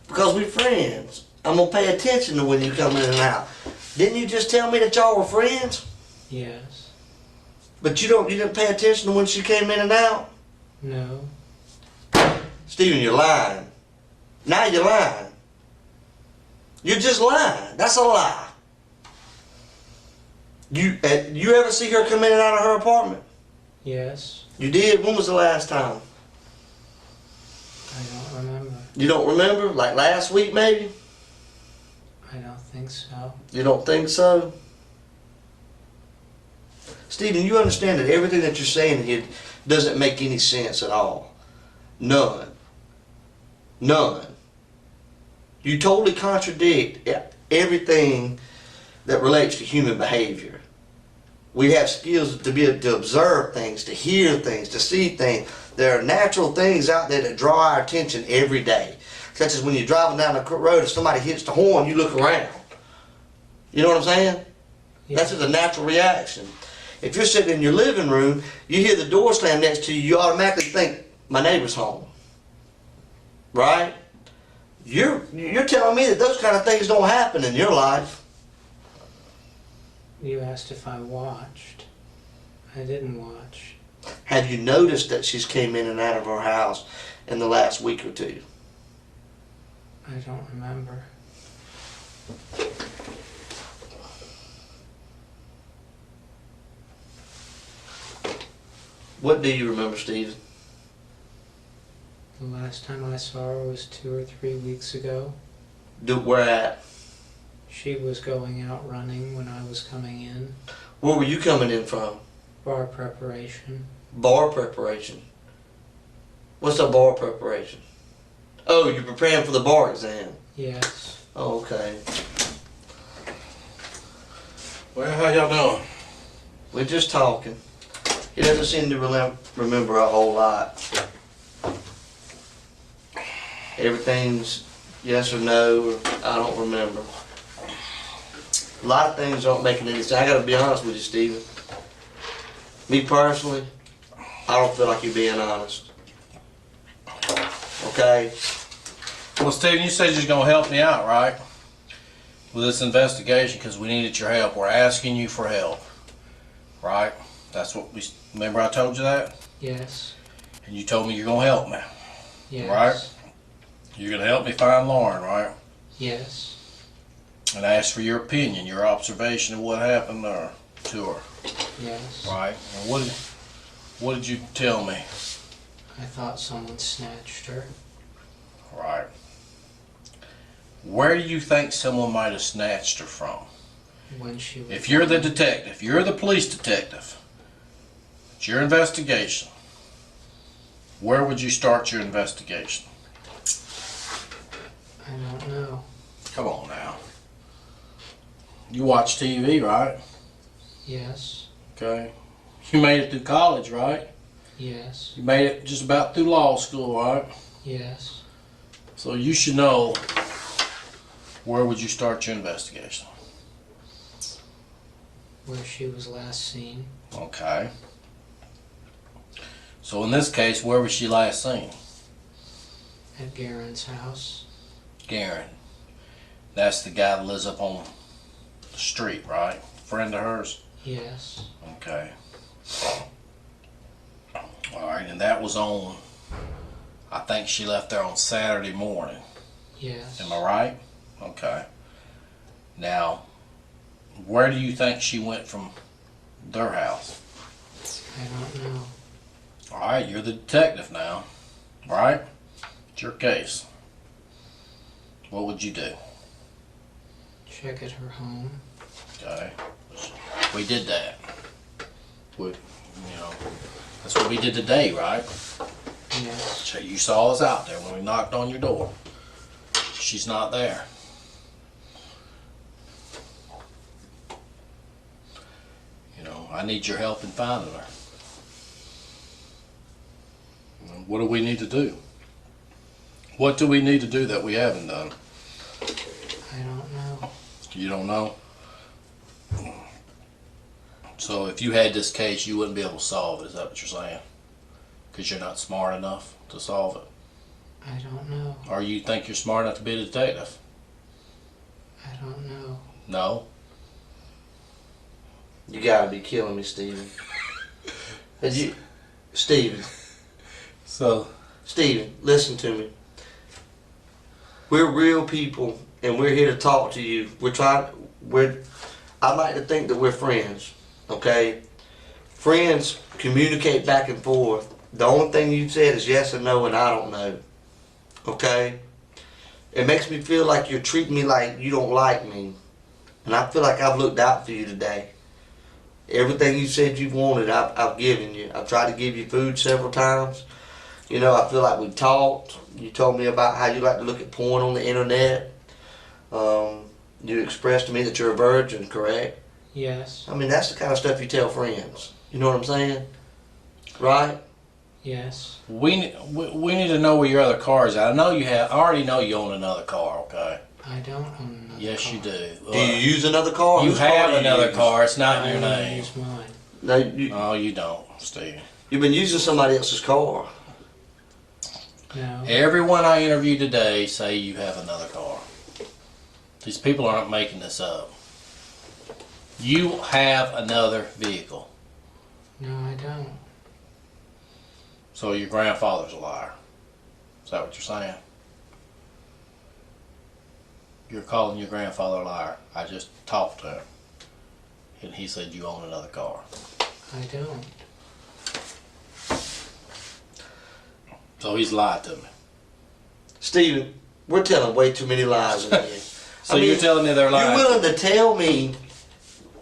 [SPEAKER 5] Because we friends. I'm gonna pay attention to when you come in and out. Didn't you just tell me that y'all were friends?
[SPEAKER 4] yes,
[SPEAKER 5] But you didn't pay attention to when she came in and out?
[SPEAKER 4] no.
[SPEAKER 5] Steven, you're lying. Now you're lying. You're just lying. That's a lie. You ever see her come in and out of her apartment?
[SPEAKER 4] Yes,
[SPEAKER 5] You did? When was the last time?
[SPEAKER 4] I don't remember.
[SPEAKER 5] You don't remember? Like last week maybe?
[SPEAKER 4] I don't think so.
[SPEAKER 5] You don't think so? Stephen, you understand that everything that you're saying here doesn't make any sense at all. None. None. You totally contradict everything that relates to human behavior. We have skills to be able to observe things, to hear things, to see things. There are natural things out there that draw our attention every day. Such as when you're driving down the road, if somebody hits the horn, you look around. You know what I'm saying?
[SPEAKER 4] Yeah.
[SPEAKER 5] That's just a natural reaction. If you're sitting in your living room, you hear the door slam next to you, you automatically think, my neighbor's home. Right? You're telling me that those kind of things don't happen in your life.
[SPEAKER 4] You asked if I watched. I didn't watch.
[SPEAKER 5] Have you noticed that she's came in and out of her house in the last week or two?
[SPEAKER 4] I don't remember.
[SPEAKER 5] What do you remember, Stephen?
[SPEAKER 4] The last time I saw her was 2 or 3 weeks ago.
[SPEAKER 5] Where at?
[SPEAKER 4] She was going out running when I was coming in.
[SPEAKER 5] Where were you coming in from?
[SPEAKER 4] Bar preparation.
[SPEAKER 5] Bar preparation. What's a bar preparation? Oh, you're preparing for the bar exam.
[SPEAKER 4] Yes.
[SPEAKER 5] Oh, okay.
[SPEAKER 3] Well, how y'all doing?
[SPEAKER 5] We're just talking. He doesn't seem to remember a whole lot. Everything's yes or no, or I don't remember. A lot of things aren't making any sense. I gotta be honest with you, Stephen. Me personally, I don't feel like you're being honest. Okay?
[SPEAKER 3] Well, Steven, you said you're going to help me out, right? With this investigation, because we needed your help. We're asking you for help. Right? That's what we... Remember I told you that?
[SPEAKER 4] Yes.
[SPEAKER 3] And you told me you're going to help me.
[SPEAKER 4] Yes.
[SPEAKER 3] Right? You're going to help me find Lauren, right?
[SPEAKER 4] Yes.
[SPEAKER 3] And I asked for your opinion, your observation of what happened to her.
[SPEAKER 4] Yes.
[SPEAKER 3] Right? And what did you tell me?
[SPEAKER 4] I thought someone snatched her.
[SPEAKER 3] Right. Where do you think someone might have snatched her from?
[SPEAKER 4] When she was...
[SPEAKER 3] If you're the detective, you're the police detective, it's your investigation, where would you start your investigation?
[SPEAKER 4] I don't know.
[SPEAKER 3] Come on now. You watch TV, right?
[SPEAKER 4] Yes.
[SPEAKER 3] Okay. You made it through college, right?
[SPEAKER 4] Yes.
[SPEAKER 3] You made it just about through law school, right?
[SPEAKER 4] Yes.
[SPEAKER 3] So you should know, where would you start your investigation?
[SPEAKER 4] Where she was last seen.
[SPEAKER 3] Okay. So in this case, where was she last seen?
[SPEAKER 4] At Garen's house.
[SPEAKER 3] Garen. That's the guy that lives up on the street, right? Friend of hers?
[SPEAKER 4] Yes.
[SPEAKER 3] Okay. Alright, and that was on, I think she left there on Saturday morning.
[SPEAKER 4] Yes.
[SPEAKER 3] Am I right? Okay. Now, where do you think she went from their house?
[SPEAKER 4] I don't know.
[SPEAKER 3] Alright, you're the detective now. Right? It's your case. What would you do?
[SPEAKER 4] Check at her home.
[SPEAKER 3] Okay. We did that. That's what we did today, right?
[SPEAKER 4] Yes.
[SPEAKER 3] So you saw us out there when we knocked on your door. She's not there. I need your help in finding her. What do we need to do? What do we need to do that we haven't done?
[SPEAKER 4] I don't know.
[SPEAKER 3] You don't know? So if you had this case, you wouldn't be able to solve it, is that what you're saying? Because you're not smart enough to solve it?
[SPEAKER 4] I don't know.
[SPEAKER 3] Or you think you're smart enough to be a detective?
[SPEAKER 4] I don't know.
[SPEAKER 3] No?
[SPEAKER 5] You gotta be killing me, Steven. Steven, listen to me. We're real people, and we're here to talk to you. I'd like to think that we're friends, okay? Friends communicate back and forth. The only thing you said is yes or no, and I don't know, okay? It makes me feel like you're treating me like you don't like me, and I feel like I've looked out for you today. Everything you said you wanted, I've given you. I've tried to give you food several times. I feel like we talked. You told me about how you like to look at porn on the internet. You expressed to me that you're a virgin, correct?
[SPEAKER 4] Yes.
[SPEAKER 5] I mean, that's the kind of stuff you tell friends. You know what I'm saying? Right?
[SPEAKER 4] Yes.
[SPEAKER 3] We need to know where your other car is at. I already know you own another car, okay?
[SPEAKER 4] I don't own another
[SPEAKER 3] Yes,
[SPEAKER 4] car.
[SPEAKER 3] you do.
[SPEAKER 5] Do you use another car?
[SPEAKER 3] You
[SPEAKER 5] Whose car
[SPEAKER 3] have
[SPEAKER 5] do you
[SPEAKER 3] another
[SPEAKER 5] use?
[SPEAKER 3] car. It's not in
[SPEAKER 4] I
[SPEAKER 3] your
[SPEAKER 4] only
[SPEAKER 3] name.
[SPEAKER 4] use mine.
[SPEAKER 5] No,
[SPEAKER 3] No, you don't, Steve.
[SPEAKER 5] you've been using somebody else's car.
[SPEAKER 4] No.
[SPEAKER 3] Everyone I interviewed today say you have another car. These people aren't making this up. You have another vehicle.
[SPEAKER 4] No, I don't.
[SPEAKER 3] So your grandfather's a liar. Is that what you're saying? You're calling your grandfather a liar. I just talked to him, and he said you own another car.
[SPEAKER 4] I don't.
[SPEAKER 3] So he's lied to me.
[SPEAKER 5] Steven, we're telling way too many lies in here.
[SPEAKER 3] So you're telling me they're lying?
[SPEAKER 5] You're willing to tell me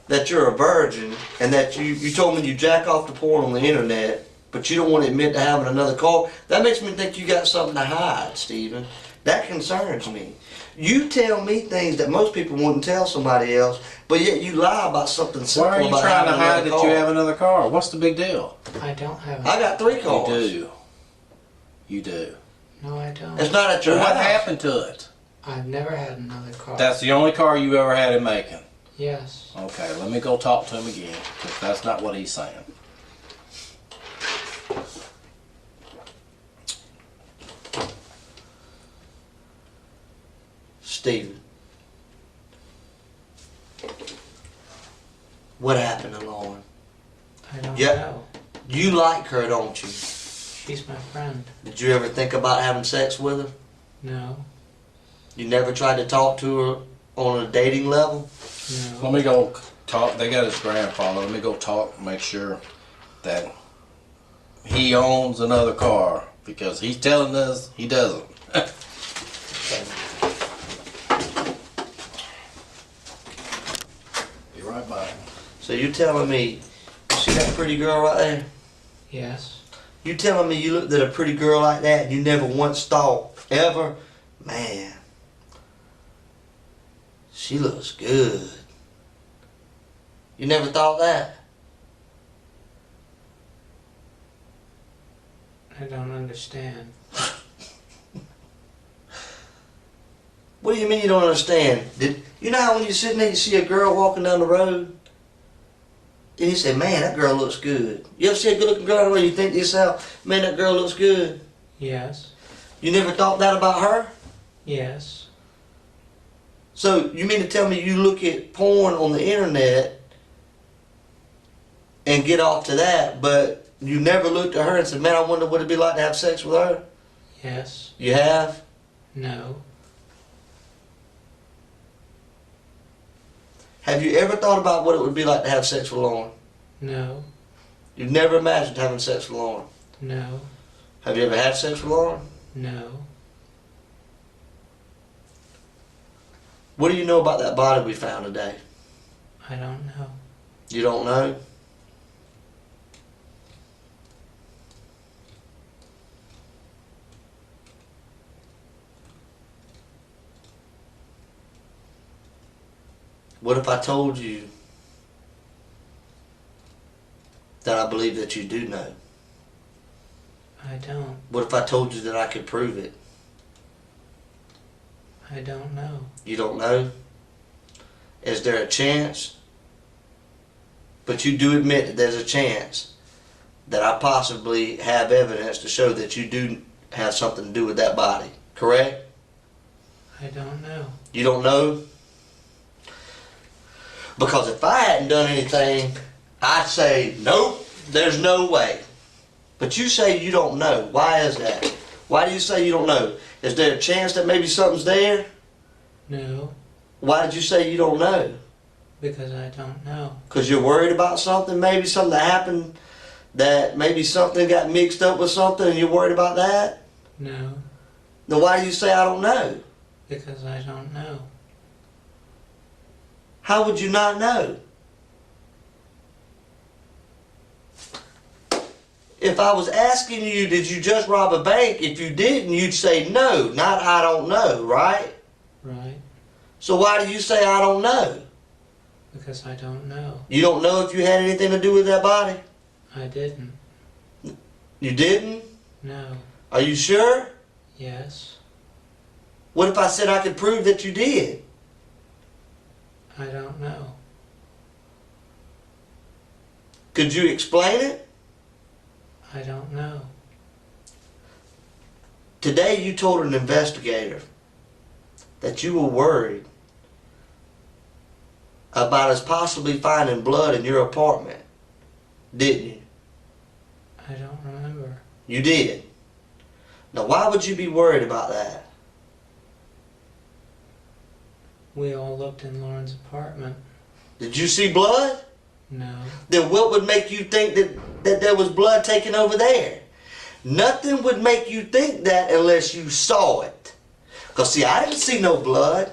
[SPEAKER 5] that you're a virgin and that you told me you jack off the porn on the internet, but you don't want to admit to having another car? That makes me think you got something to hide, Steven. That concerns me. You tell me things that most people wouldn't tell somebody else, but yet you lie about something simple.
[SPEAKER 3] Why are you
[SPEAKER 5] about
[SPEAKER 3] trying to
[SPEAKER 5] having
[SPEAKER 3] hide
[SPEAKER 5] another
[SPEAKER 3] that
[SPEAKER 5] car.
[SPEAKER 3] you have another car? What's the big deal?
[SPEAKER 4] I don't have
[SPEAKER 5] I got 3 cars.
[SPEAKER 3] You do. You do.
[SPEAKER 4] No, I don't.
[SPEAKER 5] It's not at your
[SPEAKER 3] Well, what
[SPEAKER 5] house.
[SPEAKER 3] happened to it?
[SPEAKER 4] I've never had another car.
[SPEAKER 3] That's the only car you ever had in Macon.
[SPEAKER 4] Yes.
[SPEAKER 3] Okay, let me go talk to him again, because that's not what he's saying.
[SPEAKER 5] Stephen. What happened to Lauren?
[SPEAKER 4] I don't
[SPEAKER 5] Yeah.
[SPEAKER 4] know.
[SPEAKER 5] You like her, don't you?
[SPEAKER 4] She's my friend.
[SPEAKER 5] Did you ever think about having sex with her?
[SPEAKER 4] No.
[SPEAKER 5] You never tried to talk to her on a dating level?
[SPEAKER 3] Let
[SPEAKER 4] No.
[SPEAKER 3] me go talk. They got his grandfather. Let me go talk. Make sure that he owns another car because he's telling us he doesn't. Be right back.
[SPEAKER 5] So you're telling me, you see that pretty girl right there?
[SPEAKER 4] Yes.
[SPEAKER 5] You telling me you looked at a pretty girl like that and you never once thought, ever, man, she looks good. You never thought that?
[SPEAKER 4] I don't understand.
[SPEAKER 5] What do you mean you don't understand? You know how when you're sitting there you see a girl walking down the road? And you say, man, that girl looks good. You ever see a good looking girl down the road, you think to yourself, man, that girl looks good.
[SPEAKER 4] Yes.
[SPEAKER 5] You never thought that about her?
[SPEAKER 4] Yes.
[SPEAKER 5] So you mean to tell me you look at porn on the internet and get off to that, but you never looked at her and said, man, I wonder what it'd be like to have sex with her?
[SPEAKER 4] Yes.
[SPEAKER 5] You have?
[SPEAKER 4] No.
[SPEAKER 5] Have you ever thought about what it would be like to have sex with Lauren?
[SPEAKER 4] No.
[SPEAKER 5] You've never imagined having sex with Lauren?
[SPEAKER 4] No.
[SPEAKER 5] Have you ever had sex with Lauren?
[SPEAKER 4] No.
[SPEAKER 5] What do you know about that body we found today?
[SPEAKER 4] I don't know.
[SPEAKER 5] You don't know? What if I told you that I believe that you do know?
[SPEAKER 4] I don't.
[SPEAKER 5] What if I told you that I could prove it?
[SPEAKER 4] I don't know.
[SPEAKER 5] You don't know? Is there a chance? But you do admit that there's a chance that I possibly have evidence to show that you do have something to do with that body, correct?
[SPEAKER 4] I don't know.
[SPEAKER 5] You don't know? Because if I hadn't done anything, I'd say, nope, there's no way. But you say you don't know. Why is that? Why do you say you don't know? Is there a chance that maybe something's there?
[SPEAKER 4] No.
[SPEAKER 5] Why did you say you don't know?
[SPEAKER 4] Because I don't know.
[SPEAKER 5] Because you're worried about something? Maybe something that happened, that maybe something got mixed up with something and you're worried about that?
[SPEAKER 4] No.
[SPEAKER 5] Then why do you say I don't know?
[SPEAKER 4] Because I don't know.
[SPEAKER 5] How would you not know? If I was asking you, did you just rob a bank? If you didn't, you'd say no, not I don't know, right?
[SPEAKER 4] Right.
[SPEAKER 5] So why do you say I don't know?
[SPEAKER 4] Because I don't know.
[SPEAKER 5] You don't know if you had anything to do with that body?
[SPEAKER 4] I didn't.
[SPEAKER 5] You didn't?
[SPEAKER 4] No.
[SPEAKER 5] Are you sure?
[SPEAKER 4] Yes.
[SPEAKER 5] What if I said I could prove that you did?
[SPEAKER 4] I don't know.
[SPEAKER 5] Could you explain it?
[SPEAKER 4] I don't know.
[SPEAKER 5] Today you told an investigator that you were worried about us possibly finding blood in your apartment, didn't you?
[SPEAKER 4] I don't remember.
[SPEAKER 5] You did. Now why would you be worried about that?
[SPEAKER 4] We all looked in Lauren's apartment.
[SPEAKER 5] Did you see blood?
[SPEAKER 4] No.
[SPEAKER 5] Then what would make you think that there was blood taken over there? Nothing would make you think that unless you saw it. Because see, I didn't see no blood.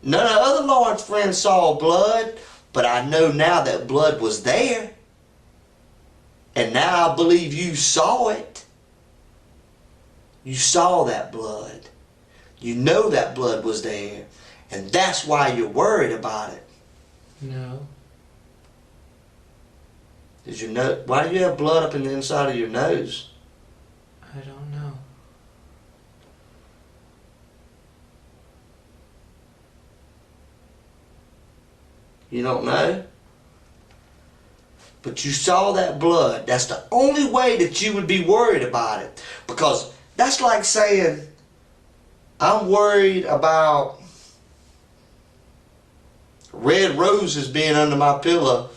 [SPEAKER 5] None of the other Lawrence friends saw blood, but I know now that blood was there. And now I believe you saw it. You saw that blood. You know that blood was there. And that's why you're worried about it.
[SPEAKER 4] No.
[SPEAKER 5] Did you know? Why do you have blood up in the inside of your nose?
[SPEAKER 4] I don't know.
[SPEAKER 5] You don't know? But you saw that blood. That's the only way that you would be worried about it. Because that's like saying, I'm worried about red roses being under my pillow,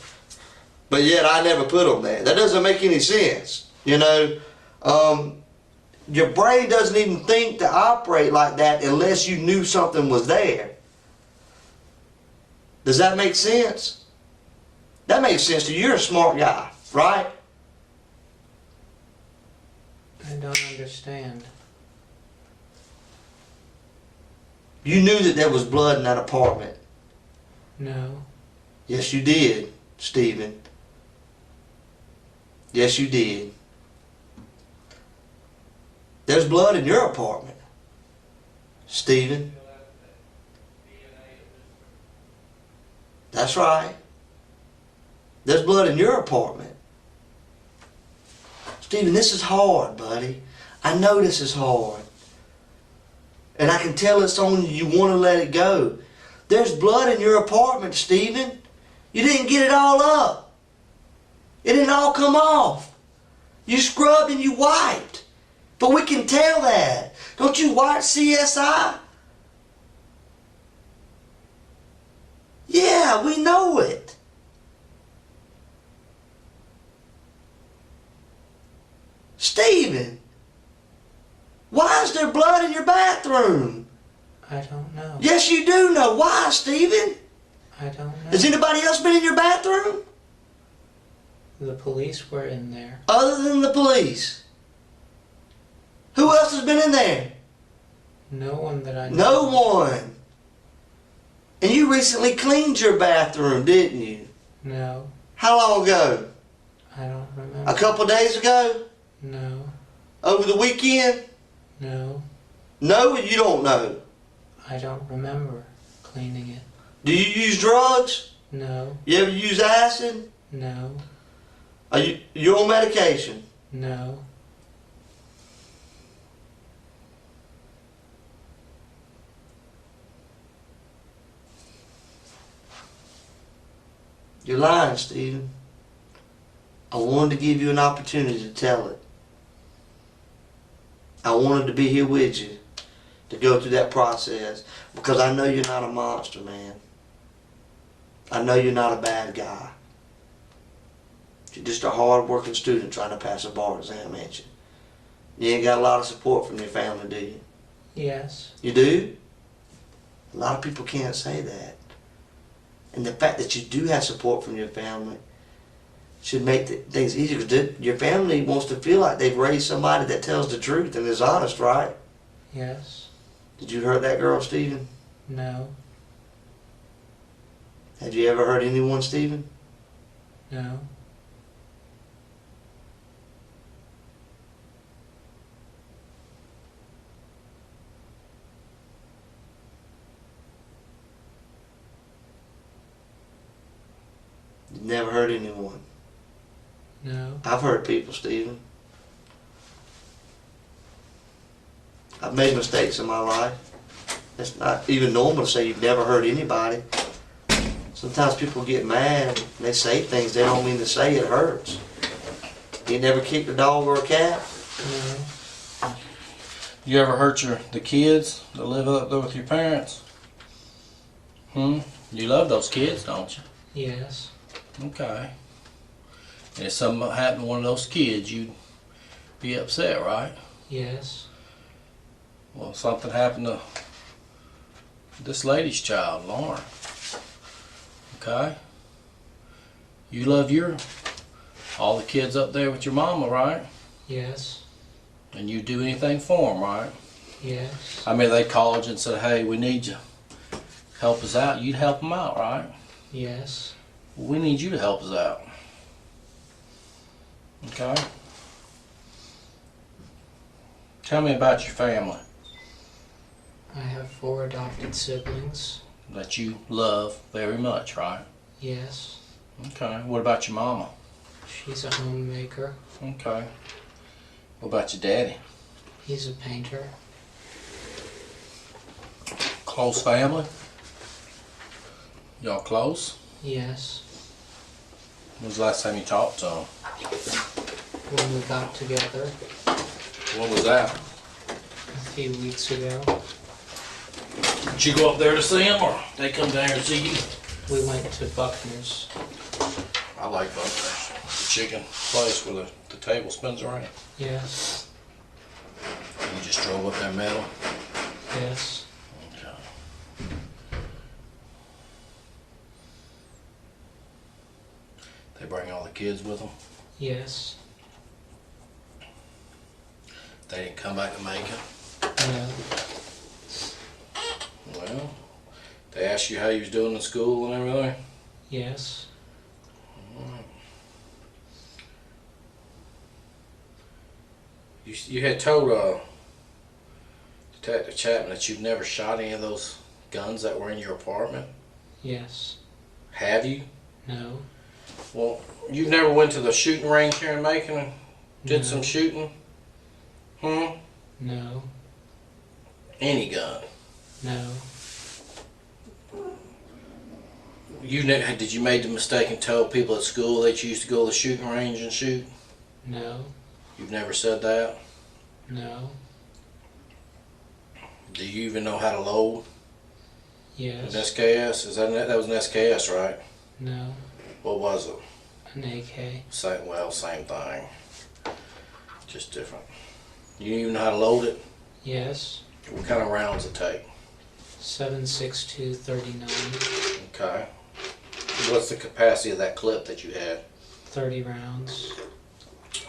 [SPEAKER 5] but yet I never put them there. That doesn't make any sense. You know, your brain doesn't even think to operate like that unless you knew something was there. Does that make sense? That makes sense to you. You're a smart guy, right?
[SPEAKER 4] I don't understand.
[SPEAKER 5] You knew that there was blood in that apartment.
[SPEAKER 4] No.
[SPEAKER 5] Yes, you did, Stephen. Yes, you did. There's blood in your apartment, Stephen. That's right. There's blood in your apartment. Stephen, this is hard, buddy. I know this is hard. And I can tell it's on you. You want to let it go. There's blood in your apartment, Stephen. You didn't get it all up. It didn't all come off. You scrubbed and you wiped. But we can tell that. Don't you watch CSI? Yeah, we know it. Stephen, why is there blood in your bathroom?
[SPEAKER 4] I don't know.
[SPEAKER 5] Yes, you do know. Why, Stephen?
[SPEAKER 4] I don't know.
[SPEAKER 5] Has anybody else been in your bathroom?
[SPEAKER 4] The police were in there.
[SPEAKER 5] Other than the police? Who else has been in there?
[SPEAKER 4] No one that I know.
[SPEAKER 5] No one. And you recently cleaned your bathroom, didn't you?
[SPEAKER 4] No.
[SPEAKER 5] How long ago?
[SPEAKER 4] I don't remember.
[SPEAKER 5] A couple days ago?
[SPEAKER 4] No.
[SPEAKER 5] Over the weekend?
[SPEAKER 4] No.
[SPEAKER 5] No, you don't know.
[SPEAKER 4] I don't remember cleaning it.
[SPEAKER 5] Do you use drugs?
[SPEAKER 4] No.
[SPEAKER 5] You ever use acid?
[SPEAKER 4] No.
[SPEAKER 5] Are you on medication?
[SPEAKER 4] No.
[SPEAKER 5] You're lying, Stephen. I wanted to give you an opportunity to tell it. I wanted to be here with you to go through that process because I know you're not a monster, man. I know you're not a bad guy. You're just a hard-working student trying to pass a bar exam, ain't you? You ain't got a lot of support from your family, do you?
[SPEAKER 4] Yes.
[SPEAKER 5] You do? A lot of people can't say that. And the fact that you do have support from your family should make things easier because your family wants to feel like they've raised somebody that tells the truth and is honest, right?
[SPEAKER 4] Yes.
[SPEAKER 5] Did you hurt that girl, Stephen?
[SPEAKER 4] No.
[SPEAKER 5] Have you ever hurt anyone, Stephen?
[SPEAKER 4] No.
[SPEAKER 5] You never hurt anyone.
[SPEAKER 4] No.
[SPEAKER 5] I've hurt people, Stephen. I've made mistakes in my life. It's not even normal to say you've never hurt anybody. Sometimes people get mad and they say things they don't mean to say. It hurts. You never kicked a dog or a cat?
[SPEAKER 4] No.
[SPEAKER 3] You ever hurt the kids that live up there with your parents? You love those kids, don't you?
[SPEAKER 4] Yes.
[SPEAKER 3] Okay. And if something happened to one of those kids, you'd be upset, right?
[SPEAKER 4] Yes.
[SPEAKER 3] Well, something happened to this lady's child, Lauren. Okay? You love all the kids up there with your mama, right?
[SPEAKER 4] Yes.
[SPEAKER 3] And you do anything for them, right?
[SPEAKER 4] Yes.
[SPEAKER 3] I mean, they called you and said, hey, we need you. Help us out. You'd help them out, right?
[SPEAKER 4] Yes.
[SPEAKER 3] We need you to help us out. Okay? Tell me about your family
[SPEAKER 4] I have 4 adopted siblings.
[SPEAKER 3] that you love very much, right?
[SPEAKER 4] Yes.
[SPEAKER 3] Okay. What about your mama?
[SPEAKER 4] She's a homemaker.
[SPEAKER 3] Okay. What about your daddy?
[SPEAKER 4] He's a painter.
[SPEAKER 3] Close family? Y'all close?
[SPEAKER 4] Yes.
[SPEAKER 3] When was the last time you talked to him?
[SPEAKER 4] When we got together
[SPEAKER 3] What was that?
[SPEAKER 4] a few weeks ago.
[SPEAKER 3] Did you go up there to see them, or they come down here to see you?
[SPEAKER 4] We went to Buckner's.
[SPEAKER 3] I like Buckner's. The chicken place where the table spins around.
[SPEAKER 4] Yes.
[SPEAKER 3] You just drove up that metal?
[SPEAKER 4] Yes.
[SPEAKER 3] Okay. They bring all the kids with them?
[SPEAKER 4] Yes.
[SPEAKER 3] They didn't come back to Macon?
[SPEAKER 4] No.
[SPEAKER 3] Well, they asked you how you was doing in school and everything?
[SPEAKER 4] Yes.
[SPEAKER 3] You had told Detective Chapman that you've never shot any of those guns that were in your apartment?
[SPEAKER 4] Yes.
[SPEAKER 3] Have you?
[SPEAKER 4] No.
[SPEAKER 3] Well, you've never went to the shooting range here in Macon and did
[SPEAKER 4] No.
[SPEAKER 3] some shooting?
[SPEAKER 4] No.
[SPEAKER 3] Any gun?
[SPEAKER 4] No.
[SPEAKER 3] Did you make the mistake and tell people at school that you used to go to the shooting range and shoot?
[SPEAKER 4] No.
[SPEAKER 3] You've never said that?
[SPEAKER 4] No.
[SPEAKER 3] Do you even know how to load an
[SPEAKER 4] Yes.
[SPEAKER 3] SKS? That was an SKS, right?
[SPEAKER 4] No.
[SPEAKER 3] What was it?
[SPEAKER 4] An AK.
[SPEAKER 3] Same thing. Just different. You even know how to load it?
[SPEAKER 4] Yes.
[SPEAKER 3] What kind of rounds it take?
[SPEAKER 4] 7.62 39.
[SPEAKER 3] Okay. What's the capacity of that clip that you had?
[SPEAKER 4] 30 rounds.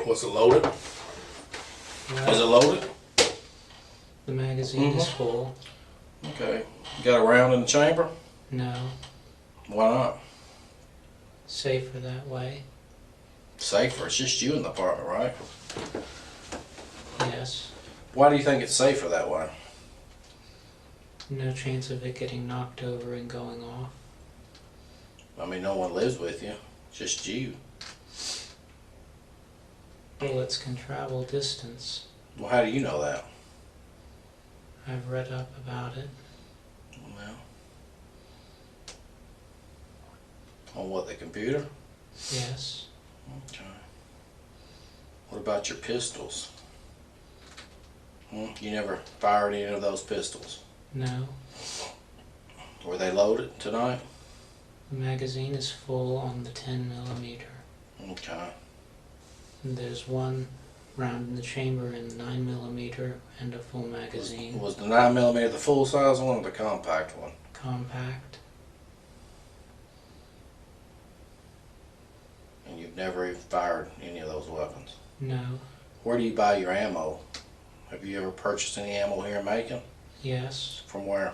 [SPEAKER 3] Was it loaded?
[SPEAKER 4] Well,
[SPEAKER 3] Is it loaded?
[SPEAKER 4] the magazine is full.
[SPEAKER 3] Okay. You got a round in the chamber?
[SPEAKER 4] No.
[SPEAKER 3] Why not?
[SPEAKER 4] Safer that way.
[SPEAKER 3] Safer. It's just you in the apartment, right?
[SPEAKER 4] Yes.
[SPEAKER 3] Why do you think it's safer that way?
[SPEAKER 4] No chance of it getting knocked over and going off.
[SPEAKER 3] I mean, no one lives with you. Just you.
[SPEAKER 4] Bullets can travel distance.
[SPEAKER 3] Well, how do you know that?
[SPEAKER 4] I've read up about it.
[SPEAKER 3] Well, on what, the computer?
[SPEAKER 4] Yes.
[SPEAKER 3] Okay. What about your pistols? You never fired any of those pistols?
[SPEAKER 4] No.
[SPEAKER 3] Were they loaded tonight?
[SPEAKER 4] The magazine is full on the 10 millimeter.
[SPEAKER 3] Okay.
[SPEAKER 4] And there's one round in the chamber in 9 millimeter and a full magazine.
[SPEAKER 3] Was the 9mm the full size one or the compact one?
[SPEAKER 4] Compact.
[SPEAKER 3] And you've never even fired any of those weapons?
[SPEAKER 4] No.
[SPEAKER 3] Where do you buy your ammo? Have you ever purchased any ammo here in Macon?
[SPEAKER 4] Yes.
[SPEAKER 3] From where?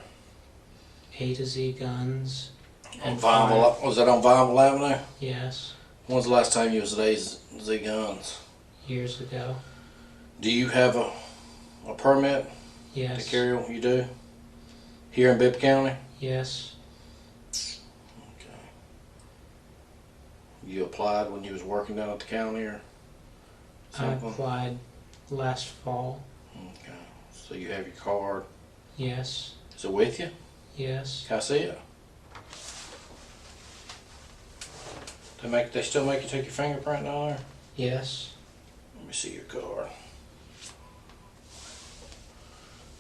[SPEAKER 4] A to Z guns.
[SPEAKER 3] On
[SPEAKER 4] And
[SPEAKER 3] Vineville, was that on Vineville Avenue?
[SPEAKER 4] Yes.
[SPEAKER 3] When's the last time you was at A-Z Guns?
[SPEAKER 4] Years ago.
[SPEAKER 3] Do you have a permit
[SPEAKER 4] Yes.
[SPEAKER 3] to carry them? You do? Here in Bibb County?
[SPEAKER 4] Yes.
[SPEAKER 3] Okay. You applied when you was working down at the county or
[SPEAKER 4] I
[SPEAKER 3] something?
[SPEAKER 4] applied last fall.
[SPEAKER 3] Okay. So you have your card.
[SPEAKER 4] Yes.
[SPEAKER 3] Is it with you?
[SPEAKER 4] Yes.
[SPEAKER 3] Can I see it? They still make you take your fingerprint down there?
[SPEAKER 4] Yes.
[SPEAKER 3] Let me see your card.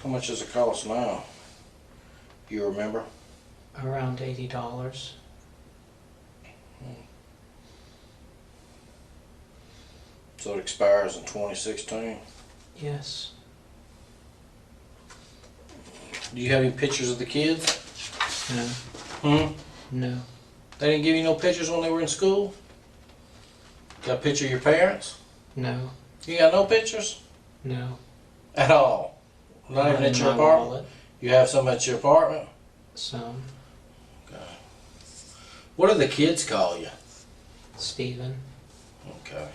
[SPEAKER 3] How much does it cost now? You remember?
[SPEAKER 4] Around $80.
[SPEAKER 3] So it expires in 2016.
[SPEAKER 4] Yes.
[SPEAKER 3] Do you have any pictures of the kids?
[SPEAKER 4] No. No.
[SPEAKER 3] They didn't give you no pictures when they were in school? Got a picture of your parents?
[SPEAKER 4] No.
[SPEAKER 3] You got no pictures?
[SPEAKER 4] No.
[SPEAKER 3] At all? Not even
[SPEAKER 4] in
[SPEAKER 3] at your
[SPEAKER 4] my
[SPEAKER 3] apartment?
[SPEAKER 4] wallet.
[SPEAKER 3] You have some at your apartment?
[SPEAKER 4] Some.
[SPEAKER 3] Okay. What do the kids call you?
[SPEAKER 4] Stephen.
[SPEAKER 3] Okay.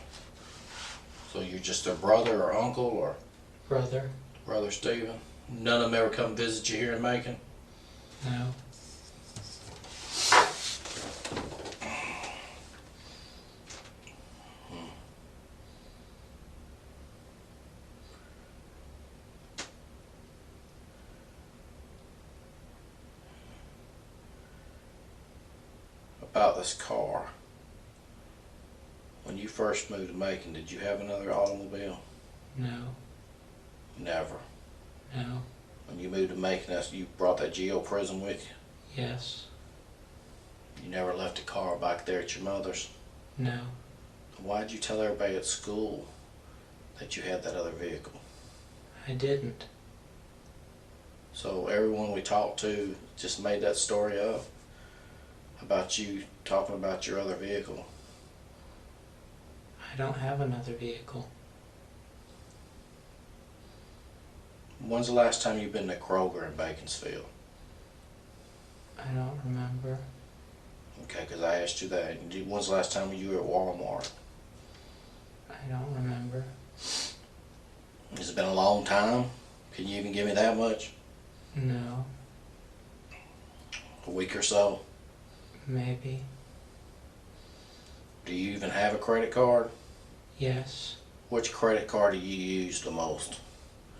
[SPEAKER 3] So you're just their brother or uncle or
[SPEAKER 4] Brother.
[SPEAKER 3] brother Stephen? None of them ever come visit you here in Macon?
[SPEAKER 4] No.
[SPEAKER 3] About this car. When you first moved to Macon, did you have another automobile?
[SPEAKER 4] No.
[SPEAKER 3] Never.
[SPEAKER 4] No.
[SPEAKER 3] When you moved to Macon, you brought that jail prison with you?
[SPEAKER 4] Yes.
[SPEAKER 3] You never left a car back there at your mother's?
[SPEAKER 4] No.
[SPEAKER 3] Why'd you tell everybody at school that you had that other vehicle?
[SPEAKER 4] I didn't.
[SPEAKER 3] So everyone we talked to just made that story up about you talking about your other vehicle?
[SPEAKER 4] I don't have another vehicle.
[SPEAKER 3] When's the last time you've been to Kroger in Baconsfield?
[SPEAKER 4] I don't remember.
[SPEAKER 3] Okay, because I asked you that. When's the last time you were at Walmart?
[SPEAKER 4] I don't remember.
[SPEAKER 3] Has it been a long time? Can you even give me that much?
[SPEAKER 4] No.
[SPEAKER 3] A week or so?
[SPEAKER 4] Maybe.
[SPEAKER 3] Do you even have a credit card?
[SPEAKER 4] Yes.
[SPEAKER 3] Which credit card do you use the most?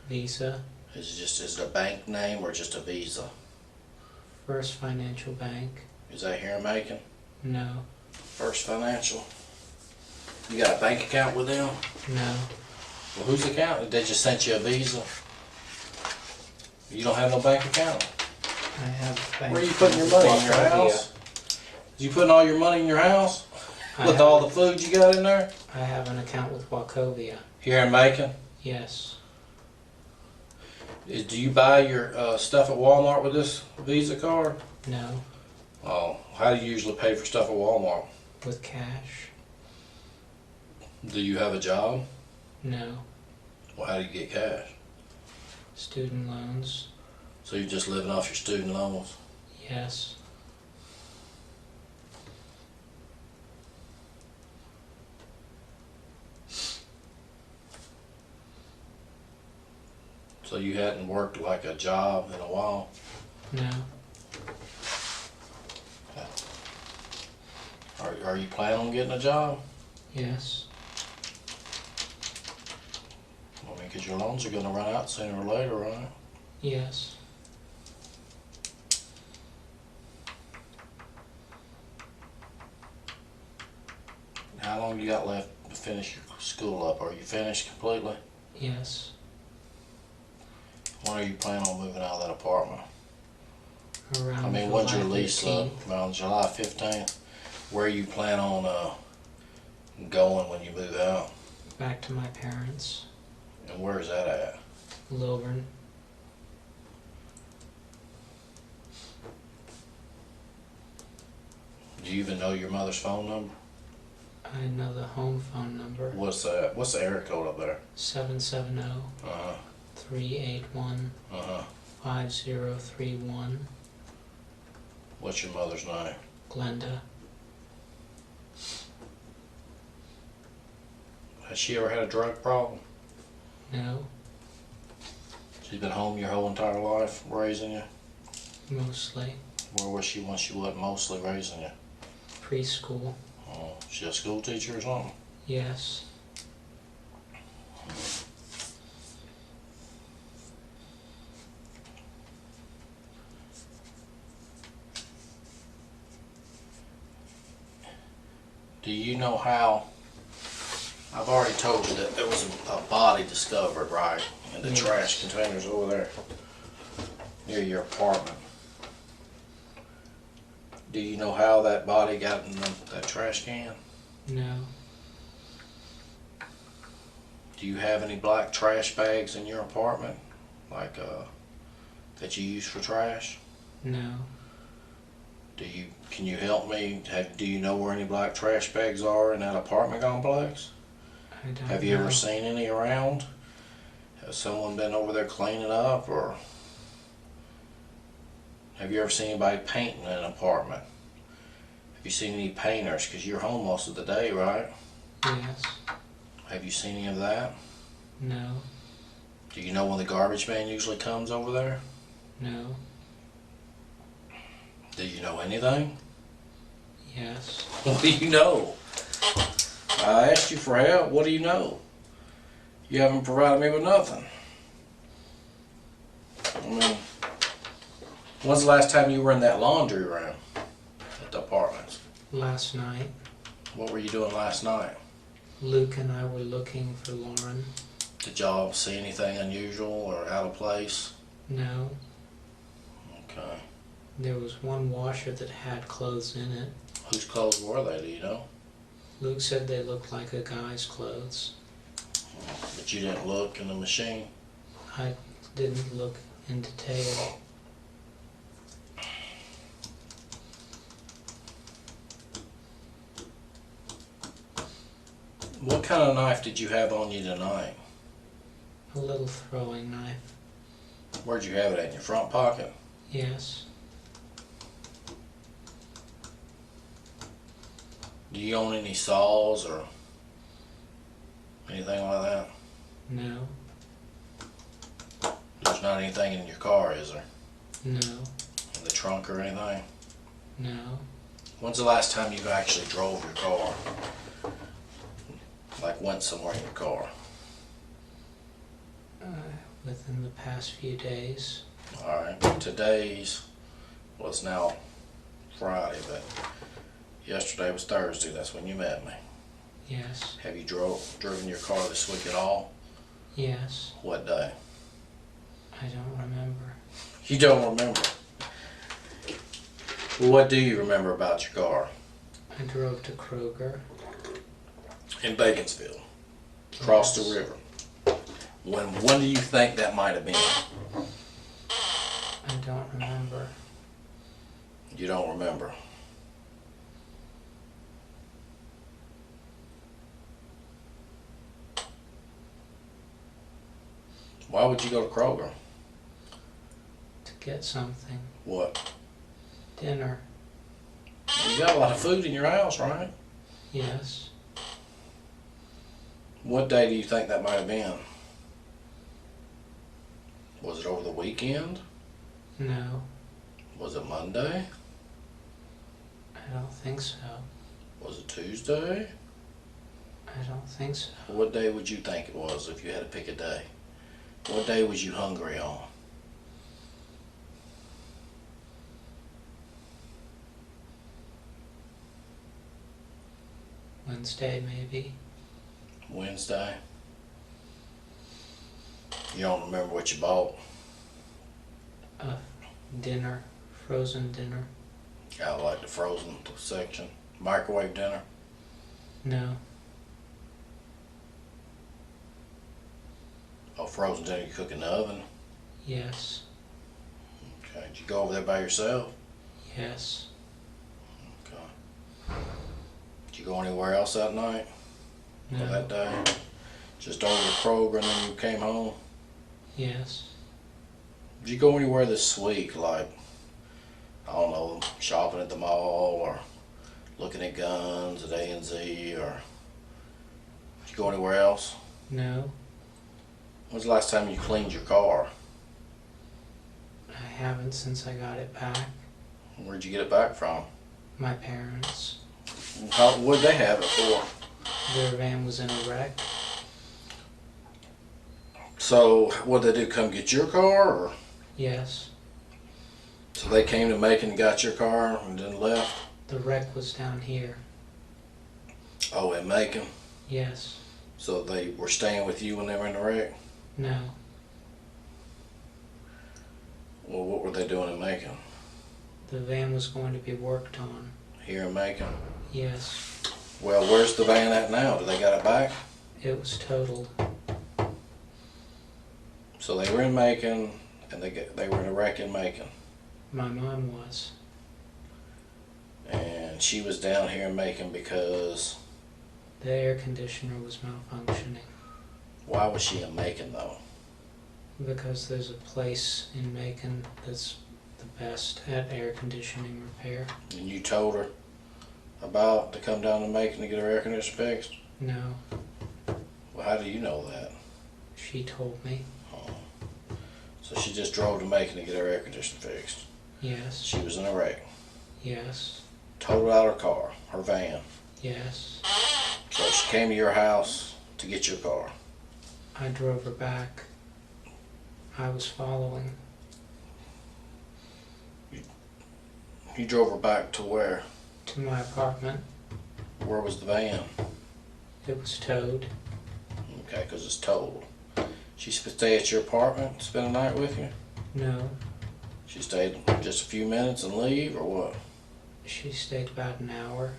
[SPEAKER 4] Visa.
[SPEAKER 3] Is it a bank name or just a Visa?
[SPEAKER 4] First Financial Bank.
[SPEAKER 3] Is that here in Macon?
[SPEAKER 4] No.
[SPEAKER 3] First Financial. You got a bank account with them?
[SPEAKER 4] No.
[SPEAKER 3] Well, whose account? They just sent you a Visa? You don't have no bank account?
[SPEAKER 4] I have bank.
[SPEAKER 3] Where are you putting your money? In your house? You putting all your money in your house? With all the food you got in there?
[SPEAKER 4] I have an account with Wachovia.
[SPEAKER 3] Here in Macon?
[SPEAKER 4] Yes.
[SPEAKER 3] Do you buy your stuff at Walmart with this Visa card?
[SPEAKER 4] No.
[SPEAKER 3] Oh, how do you usually pay for stuff at Walmart?
[SPEAKER 4] With cash.
[SPEAKER 3] Do you have a job?
[SPEAKER 4] No.
[SPEAKER 3] Well, how do you get cash?
[SPEAKER 4] Student loans.
[SPEAKER 3] So you're just living off your student loans?
[SPEAKER 4] Yes.
[SPEAKER 3] So you hadn't worked like a job in a while?
[SPEAKER 4] No.
[SPEAKER 3] Are you planning on getting a job?
[SPEAKER 4] Yes.
[SPEAKER 3] I mean, because your loans are going to run out sooner or later, right?
[SPEAKER 4] Yes.
[SPEAKER 3] How long you got left to finish your school up? Are you finished completely?
[SPEAKER 4] Yes.
[SPEAKER 3] When are you planning on moving out of that apartment?
[SPEAKER 4] Around
[SPEAKER 3] I mean, when's your
[SPEAKER 4] July
[SPEAKER 3] lease up?
[SPEAKER 4] 15th.
[SPEAKER 3] Around July 15th? Where you plan on going when you move out?
[SPEAKER 4] Back to my parents.
[SPEAKER 3] And where is that at?
[SPEAKER 4] Lilburn.
[SPEAKER 3] Do you even know your mother's phone number?
[SPEAKER 4] I know the home phone number.
[SPEAKER 3] What's that? What's the area code up there?
[SPEAKER 4] 770
[SPEAKER 3] Uh-huh.
[SPEAKER 4] 381
[SPEAKER 3] Uh-huh.
[SPEAKER 4] 5031.
[SPEAKER 3] What's your mother's name?
[SPEAKER 4] Glenda.
[SPEAKER 3] Has she ever had a drug problem?
[SPEAKER 4] No.
[SPEAKER 3] She's been home your whole entire life raising you?
[SPEAKER 4] Mostly.
[SPEAKER 3] Where was she when she wasn't mostly raising you?
[SPEAKER 4] Preschool.
[SPEAKER 3] Oh, she a school teacher or something?
[SPEAKER 4] Yes.
[SPEAKER 3] Do you know how? I've already told you that there was a body discovered, right, in the
[SPEAKER 4] Yes.
[SPEAKER 3] trash containers over there near your apartment. Do you know how that body got in that trash can?
[SPEAKER 4] No.
[SPEAKER 3] Do you have any black trash bags in your apartment, like that you use for trash?
[SPEAKER 4] No.
[SPEAKER 3] Can you help me? Do you know where any black trash bags are in that apartment complex?
[SPEAKER 4] I don't
[SPEAKER 3] Have you
[SPEAKER 4] know.
[SPEAKER 3] ever seen any around? Has someone been over there cleaning up, or have you ever seen anybody painting in an apartment? Have you seen any painters? Because you're home most of the day, right?
[SPEAKER 4] Yes.
[SPEAKER 3] Have you seen any of that?
[SPEAKER 4] No.
[SPEAKER 3] Do you know when the garbage man usually comes over there?
[SPEAKER 4] No.
[SPEAKER 3] Do you know anything?
[SPEAKER 4] Yes.
[SPEAKER 3] What do you know? I asked you for help. What do you know? You haven't provided me with nothing. I mean, when's the last time you were in that laundry room at the apartments?
[SPEAKER 4] Last night,
[SPEAKER 3] What were you doing last night?
[SPEAKER 4] Luke and I were looking for Lauren.
[SPEAKER 3] Did y'all see anything unusual or out of place?
[SPEAKER 4] No.
[SPEAKER 3] Okay.
[SPEAKER 4] There was one washer that had clothes in it.
[SPEAKER 3] Whose clothes were they, do you know?
[SPEAKER 4] Luke said they looked like a guy's clothes.
[SPEAKER 3] But you didn't look in the machine?
[SPEAKER 4] I didn't look in detail.
[SPEAKER 3] What kind of knife did you have on you tonight?
[SPEAKER 4] A little throwing knife.
[SPEAKER 3] Where'd you have it at? In your front pocket?
[SPEAKER 4] Yes.
[SPEAKER 3] Do you own any saws or anything like that?
[SPEAKER 4] No.
[SPEAKER 3] There's not anything in your car, is there?
[SPEAKER 4] No.
[SPEAKER 3] In the trunk or anything?
[SPEAKER 4] No.
[SPEAKER 3] When's the last time you actually drove your car? Like went somewhere in your car?
[SPEAKER 4] Within the past few days.
[SPEAKER 3] Alright, today's, well it's now Friday, but yesterday was Thursday, that's when you met me.
[SPEAKER 4] Yes.
[SPEAKER 3] Have you driven your car this week at all?
[SPEAKER 4] Yes.
[SPEAKER 3] What day?
[SPEAKER 4] I don't remember.
[SPEAKER 3] You don't remember? Well, what do you remember about your car?
[SPEAKER 4] I drove to Kroger.
[SPEAKER 3] In Baconsfield, across
[SPEAKER 4] Yes.
[SPEAKER 3] the river. When do you think that might have been?
[SPEAKER 4] I don't remember.
[SPEAKER 3] You don't remember. Why would you go to Kroger?
[SPEAKER 4] To get something.
[SPEAKER 3] What?
[SPEAKER 4] Dinner.
[SPEAKER 3] You got a lot of food in your house, right?
[SPEAKER 4] Yes.
[SPEAKER 3] What day do you think that might have been? Was it over the weekend?
[SPEAKER 4] No.
[SPEAKER 3] Was it Monday?
[SPEAKER 4] I don't think so.
[SPEAKER 3] Was it Tuesday?
[SPEAKER 4] I don't think so.
[SPEAKER 3] What day would you think it was if you had to pick a day? What day was you hungry on?
[SPEAKER 4] Wednesday, maybe.
[SPEAKER 3] Wednesday? You don't remember what you bought?
[SPEAKER 4] Dinner. Frozen dinner.
[SPEAKER 3] I like the frozen section. Microwave dinner?
[SPEAKER 4] No.
[SPEAKER 3] Oh, frozen dinner you cook in the oven?
[SPEAKER 4] Yes.
[SPEAKER 3] Okay. Did you go over there by yourself?
[SPEAKER 4] Yes.
[SPEAKER 3] Okay. Did you go anywhere else that night? Or
[SPEAKER 4] No.
[SPEAKER 3] that day? Just over to Kroger and then you came home?
[SPEAKER 4] Yes.
[SPEAKER 3] Did you go anywhere this week, like, I don't know, shopping at the mall or looking at guns at A&Z, or did you go anywhere else?
[SPEAKER 4] No.
[SPEAKER 3] When's the last time you cleaned your car?
[SPEAKER 4] I haven't since I got it back.
[SPEAKER 3] Where'd you get it back from?
[SPEAKER 4] My parents.
[SPEAKER 3] What'd they have it for?
[SPEAKER 4] Their van was in a wreck.
[SPEAKER 3] So, what'd they do, come get your car, or?
[SPEAKER 4] Yes.
[SPEAKER 3] So they came to Macon and got your car and then left?
[SPEAKER 4] The wreck was down here.
[SPEAKER 3] Oh, in Macon?
[SPEAKER 4] Yes.
[SPEAKER 3] So they were staying with you when they were in the wreck?
[SPEAKER 4] No.
[SPEAKER 3] Well, what were they doing in Macon?
[SPEAKER 4] The van was going to be worked on.
[SPEAKER 3] Here in Macon?
[SPEAKER 4] Yes.
[SPEAKER 3] Well, where's the van at now? Do they got it back?
[SPEAKER 4] It was totaled.
[SPEAKER 3] So they were in Macon, and they were in a wreck in Macon.
[SPEAKER 4] My mom was.
[SPEAKER 3] And she was down here in Macon because,
[SPEAKER 4] The air conditioner was malfunctioning.
[SPEAKER 3] why was she in Macon though?
[SPEAKER 4] Because there's a place in Macon that's the best at air conditioning repair.
[SPEAKER 3] And you told her about to come down to Macon to get her air conditioner fixed?
[SPEAKER 4] No.
[SPEAKER 3] Well, how do you know that?
[SPEAKER 4] She told me.
[SPEAKER 3] Oh. So she just drove to Macon to get her air conditioner fixed.
[SPEAKER 4] Yes.
[SPEAKER 3] She was in a wreck.
[SPEAKER 4] Yes.
[SPEAKER 3] Totaled out her car, her van.
[SPEAKER 4] Yes.
[SPEAKER 3] So she came to your house to get your car.
[SPEAKER 4] I drove her back. I was following.
[SPEAKER 3] You drove her back to where?
[SPEAKER 4] To my apartment.
[SPEAKER 3] Where was the van?
[SPEAKER 4] It was towed.
[SPEAKER 3] Okay, because it's totaled. She stay at your apartment, spend the night with you?
[SPEAKER 4] No,
[SPEAKER 3] She stayed just a few minutes and leave, or what?
[SPEAKER 4] she stayed about an hour.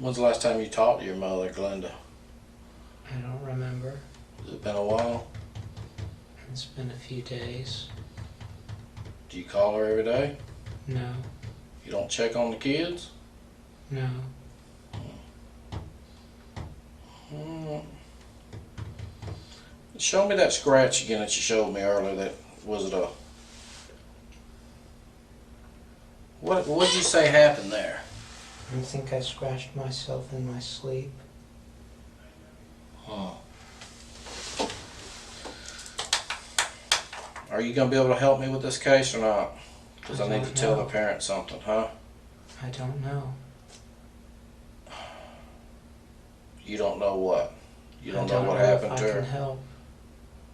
[SPEAKER 3] When's the last time you talked to your mother, Glenda?
[SPEAKER 4] I don't remember.
[SPEAKER 3] Has it been a while?
[SPEAKER 4] It's been a few days.
[SPEAKER 3] Do you call her every day?
[SPEAKER 4] No,
[SPEAKER 3] You don't check on the kids?
[SPEAKER 4] no.
[SPEAKER 3] Show me that scratch again that you showed me earlier. That was it a... What did you say happened there?
[SPEAKER 4] I think I scratched myself in my sleep.
[SPEAKER 3] Huh. Are you gonna be able to help me with this case or not? Because I need to
[SPEAKER 4] don't
[SPEAKER 3] tell
[SPEAKER 4] know.
[SPEAKER 3] the parents something, huh?
[SPEAKER 4] I don't know.
[SPEAKER 3] You don't know what? You don't
[SPEAKER 4] I
[SPEAKER 3] know what happened
[SPEAKER 4] if
[SPEAKER 3] to
[SPEAKER 4] I
[SPEAKER 3] her?
[SPEAKER 4] can help,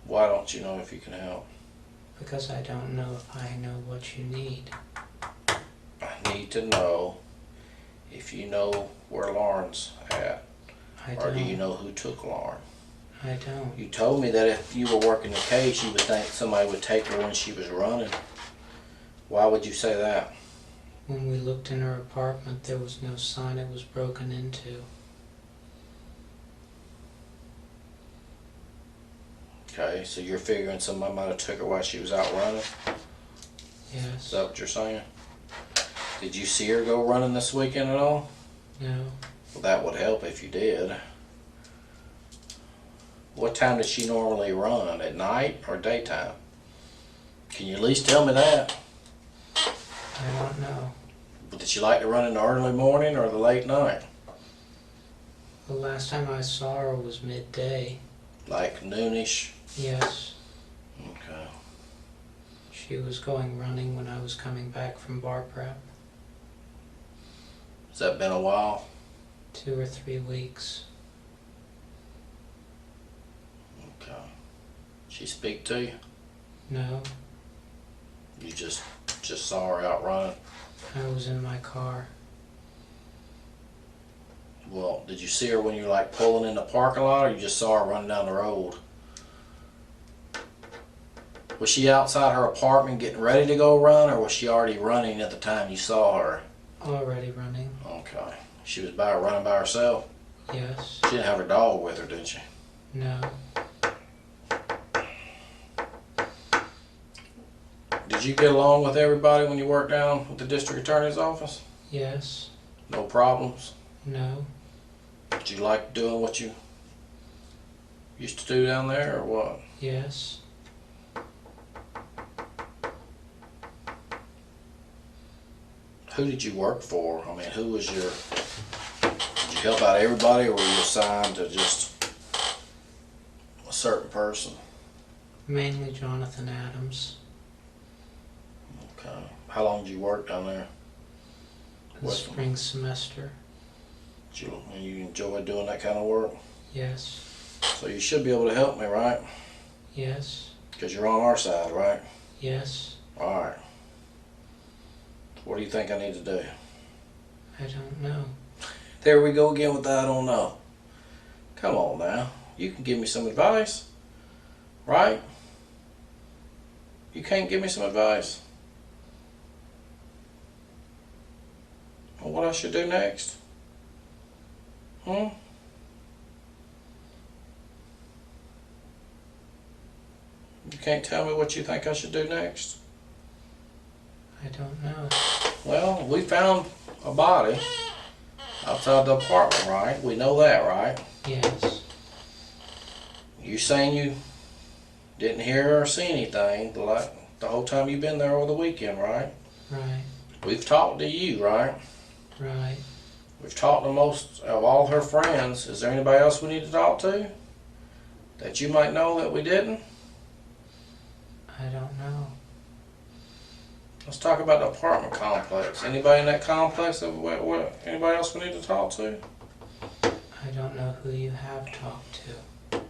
[SPEAKER 3] Why don't you know if you can help?
[SPEAKER 4] because I don't know if I know what you need.
[SPEAKER 3] I need to know if you know where Lauren's at,
[SPEAKER 4] I
[SPEAKER 3] or do you
[SPEAKER 4] don't.
[SPEAKER 3] know who took Lauren?
[SPEAKER 4] I don't.
[SPEAKER 3] You told me that if you were working the case, you would think somebody would take her when she was running. Why would you say that?
[SPEAKER 4] When we looked in her apartment, there was no sign it was broken into.
[SPEAKER 3] Okay, so you're figuring somebody might have took her while she was out running? Is
[SPEAKER 4] Yes.
[SPEAKER 3] that what you're saying? Did you see her go running this weekend at all?
[SPEAKER 4] No.
[SPEAKER 3] Well, that would help if you did. What time does she normally run? At night or daytime? Can you at least tell me that?
[SPEAKER 4] I don't know.
[SPEAKER 3] But did she like to run in the early morning or the late night?
[SPEAKER 4] The last time I saw her was midday.
[SPEAKER 3] Like noonish?
[SPEAKER 4] Yes.
[SPEAKER 3] Okay.
[SPEAKER 4] She was going running when I was coming back from bar prep.
[SPEAKER 3] Has that been a while?
[SPEAKER 4] 2 or 3 weeks.
[SPEAKER 3] Okay. She speak to you?
[SPEAKER 4] No.
[SPEAKER 3] You just saw her out running?
[SPEAKER 4] I was in my car.
[SPEAKER 3] Well, did you see her when you were like pulling in the parking lot, or you just saw her running down the road? Was she outside her apartment getting ready to go run, or was she already running at the time you saw her?
[SPEAKER 4] Already running.
[SPEAKER 3] Okay. She was running by herself?
[SPEAKER 4] Yes.
[SPEAKER 3] She didn't have her dog with her, did she?
[SPEAKER 4] No.
[SPEAKER 3] Did you get along with everybody when you worked down at the district attorney's office?
[SPEAKER 4] Yes.
[SPEAKER 3] No problems?
[SPEAKER 4] No.
[SPEAKER 3] Did you like doing what you used to do down there, or what?
[SPEAKER 4] Yes.
[SPEAKER 3] Who did you work for? I mean, who was your... Did you help out everybody, or were you assigned to just a certain person?
[SPEAKER 4] Mainly Jonathan Adams.
[SPEAKER 3] Okay. How long did you work down there?
[SPEAKER 4] The
[SPEAKER 3] What?
[SPEAKER 4] spring semester.
[SPEAKER 3] You enjoy doing that kind of work?
[SPEAKER 4] Yes.
[SPEAKER 3] So you should be able to help me, right?
[SPEAKER 4] Yes.
[SPEAKER 3] Because you're on our side, right?
[SPEAKER 4] Yes.
[SPEAKER 3] All right. What do you think I need to do?
[SPEAKER 4] I don't know.
[SPEAKER 3] There we go again with that, I don't know. Come on now. You can give me some advice, right? You can't give me some advice? On what I should do next? Hmm? You can't tell me what you think I should do next?
[SPEAKER 4] I don't know.
[SPEAKER 3] Well, we found a body outside the apartment, right? We know that, right?
[SPEAKER 4] Yes.
[SPEAKER 3] You saying you didn't hear or see anything the whole time you've been there over the weekend, right?
[SPEAKER 4] Right.
[SPEAKER 3] We've talked to you, right?
[SPEAKER 4] Right.
[SPEAKER 3] We've talked to most of all her friends. Is there anybody else we need to talk to that you might know that we didn't?
[SPEAKER 4] I don't know.
[SPEAKER 3] Let's talk about the apartment complex. Anybody in that complex that anybody else we need to talk to?
[SPEAKER 4] I don't know who you have talked to.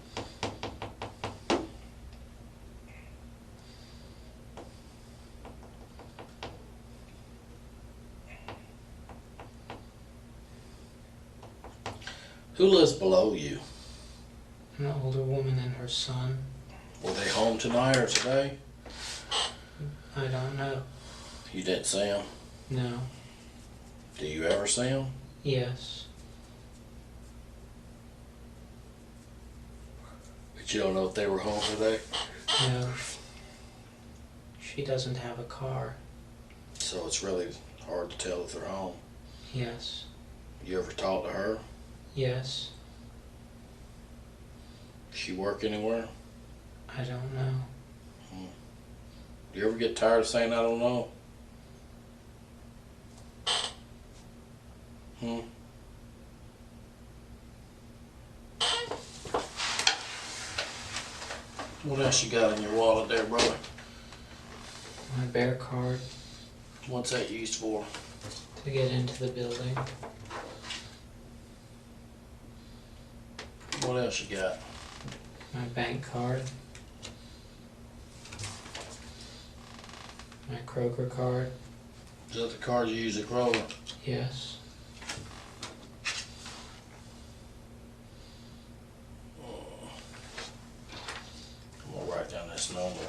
[SPEAKER 3] Who lives below you?
[SPEAKER 4] An older woman and her son.
[SPEAKER 3] Were they home tonight or today?
[SPEAKER 4] I don't know.
[SPEAKER 3] You didn't see them?
[SPEAKER 4] No.
[SPEAKER 3] Do you ever see them?
[SPEAKER 4] Yes.
[SPEAKER 3] But you don't know if they were home today?
[SPEAKER 4] No. She doesn't have a car.
[SPEAKER 3] So it's really hard to tell if they're home.
[SPEAKER 4] Yes.
[SPEAKER 3] You ever talk to her?
[SPEAKER 4] Yes.
[SPEAKER 3] Does she work anywhere?
[SPEAKER 4] I don't know.
[SPEAKER 3] Do you ever get tired of saying I don't know? What else you got in your wallet there, brother?
[SPEAKER 4] My bear card
[SPEAKER 3] What's that used for?
[SPEAKER 4] to get into the building.
[SPEAKER 3] What else you got?
[SPEAKER 4] My bank card. My Kroger card.
[SPEAKER 3] Is that the card you use at Kroger?
[SPEAKER 4] Yes.
[SPEAKER 3] I'm gonna write down this number.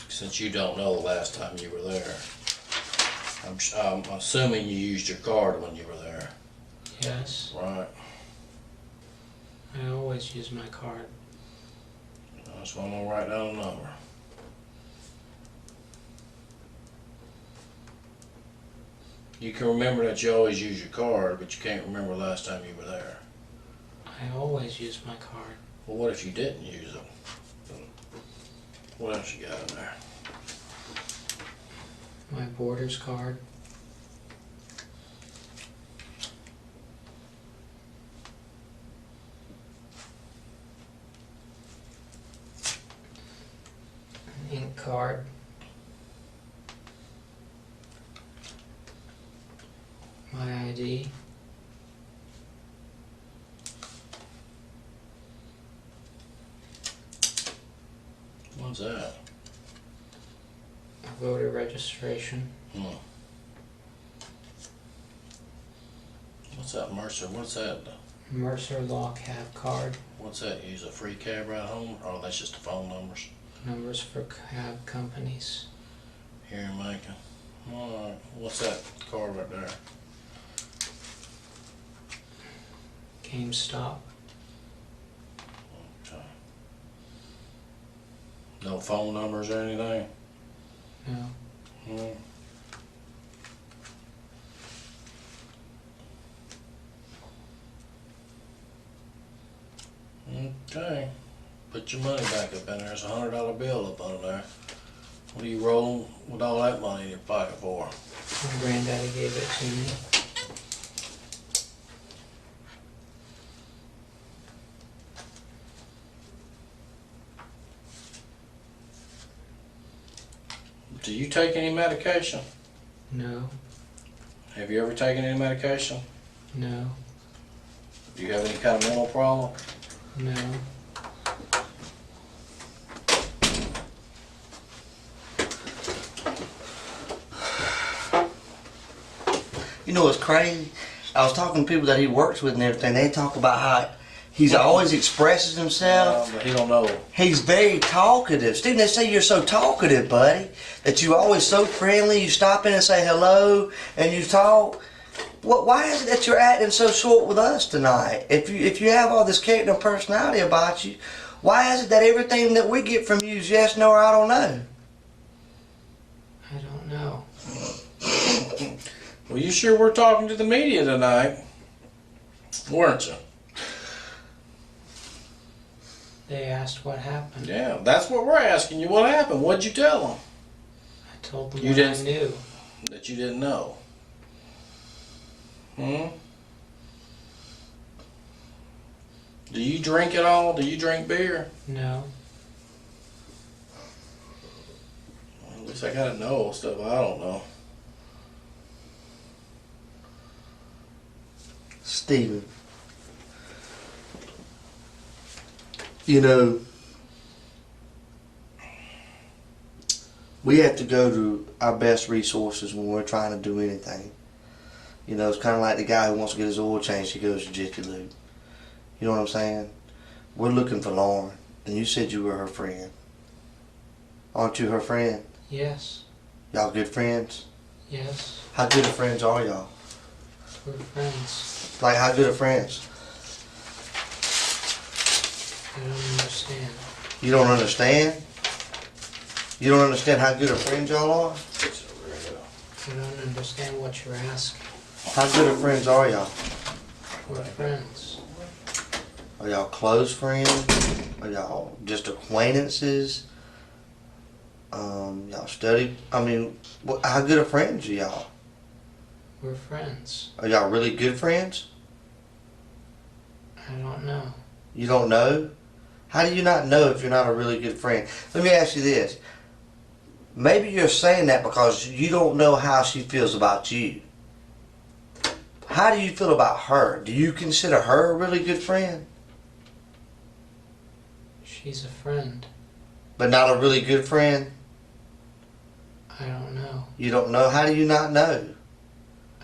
[SPEAKER 3] Since you don't know the last time you were there, I'm assuming you used your card when you were there,
[SPEAKER 4] Yes.
[SPEAKER 3] right?
[SPEAKER 4] I always use my card.
[SPEAKER 3] That's why I'm gonna write down a number. You can remember that you always use your card, but you can't remember the last time you were there.
[SPEAKER 4] I always use my card.
[SPEAKER 3] Well, what if you didn't use it? What else you got in there?
[SPEAKER 4] My Borders card. An ink card. My ID.
[SPEAKER 3] What's that?
[SPEAKER 4] A voter registration.
[SPEAKER 3] What's that, Mercer? What's that?
[SPEAKER 4] Mercer Law Cab card.
[SPEAKER 3] What's that? Use a free cab ride home? Oh, that's just the phone numbers
[SPEAKER 4] Numbers for cab companies.
[SPEAKER 3] here in Macon. Alright, what's that card right there?
[SPEAKER 4] GameStop.
[SPEAKER 3] Okay. No phone numbers or anything?
[SPEAKER 4] No.
[SPEAKER 3] Okay. Put your money back up in there. There's $100 bill up under there. What are you rolling with all that money in your pocket for?
[SPEAKER 4] My granddaddy gave it to me.
[SPEAKER 3] Do you take any medication?
[SPEAKER 4] No.
[SPEAKER 3] Have you ever taken any medication?
[SPEAKER 4] No.
[SPEAKER 3] Do you have any kind of mental problem?
[SPEAKER 4] No.
[SPEAKER 5] You know what's crazy? I was talking to people that he works with and everything. They talk about how he's always expresses himself.
[SPEAKER 3] But he don't know.
[SPEAKER 5] He's very talkative. Stephen, they say you're so talkative, buddy, that you always so friendly. You stop in and say hello, and you talk. Why is it that you're acting so short with us tonight? If you have all this character and personality about you, why is it that everything that we get from you is yes, no, or I don't know?
[SPEAKER 4] I don't know.
[SPEAKER 3] Well, you sure were talking to the media tonight, weren't you?
[SPEAKER 4] They asked what happened.
[SPEAKER 3] Yeah, that's what we're asking you. What happened? What'd you tell them?
[SPEAKER 4] I told them
[SPEAKER 3] You
[SPEAKER 4] what I
[SPEAKER 3] didn't-
[SPEAKER 4] knew.
[SPEAKER 3] That you didn't know. Do you drink at all? Do you drink beer?
[SPEAKER 4] No.
[SPEAKER 3] Well, at least I gotta know stuff I don't know.
[SPEAKER 5] Stephen, you know, we have to go to our best resources when we're trying to do anything. You know, it's kind of like the guy who wants to get his oil changed, he goes to Jiffy Lube. You know what I'm saying? We're looking for Lauren, and you said you were her friend. Aren't you her friend?
[SPEAKER 4] Yes.
[SPEAKER 5] Y'all good friends?
[SPEAKER 4] Yes.
[SPEAKER 5] How good of friends are y'all?
[SPEAKER 4] We're friends.
[SPEAKER 5] Like, how good of friends?
[SPEAKER 4] I don't understand.
[SPEAKER 5] You don't understand? You don't understand how good of friends y'all are?
[SPEAKER 4] I don't understand what you're asking.
[SPEAKER 5] How good of friends are y'all?
[SPEAKER 4] We're friends.
[SPEAKER 5] Are y'all close friends? Are y'all just acquaintances? Y'all study? I mean, how good of friends are y'all?
[SPEAKER 4] We're friends.
[SPEAKER 5] Are y'all really good friends?
[SPEAKER 4] I don't know.
[SPEAKER 5] You don't know? How do you not know if you're not a really good friend? Let me ask you this. Maybe you're saying that because you don't know how she feels about you. How do you feel about her? Do you consider her a really good friend?
[SPEAKER 4] She's a friend.
[SPEAKER 5] But not a really good friend?
[SPEAKER 4] I don't know.
[SPEAKER 5] You don't know? How do you not know?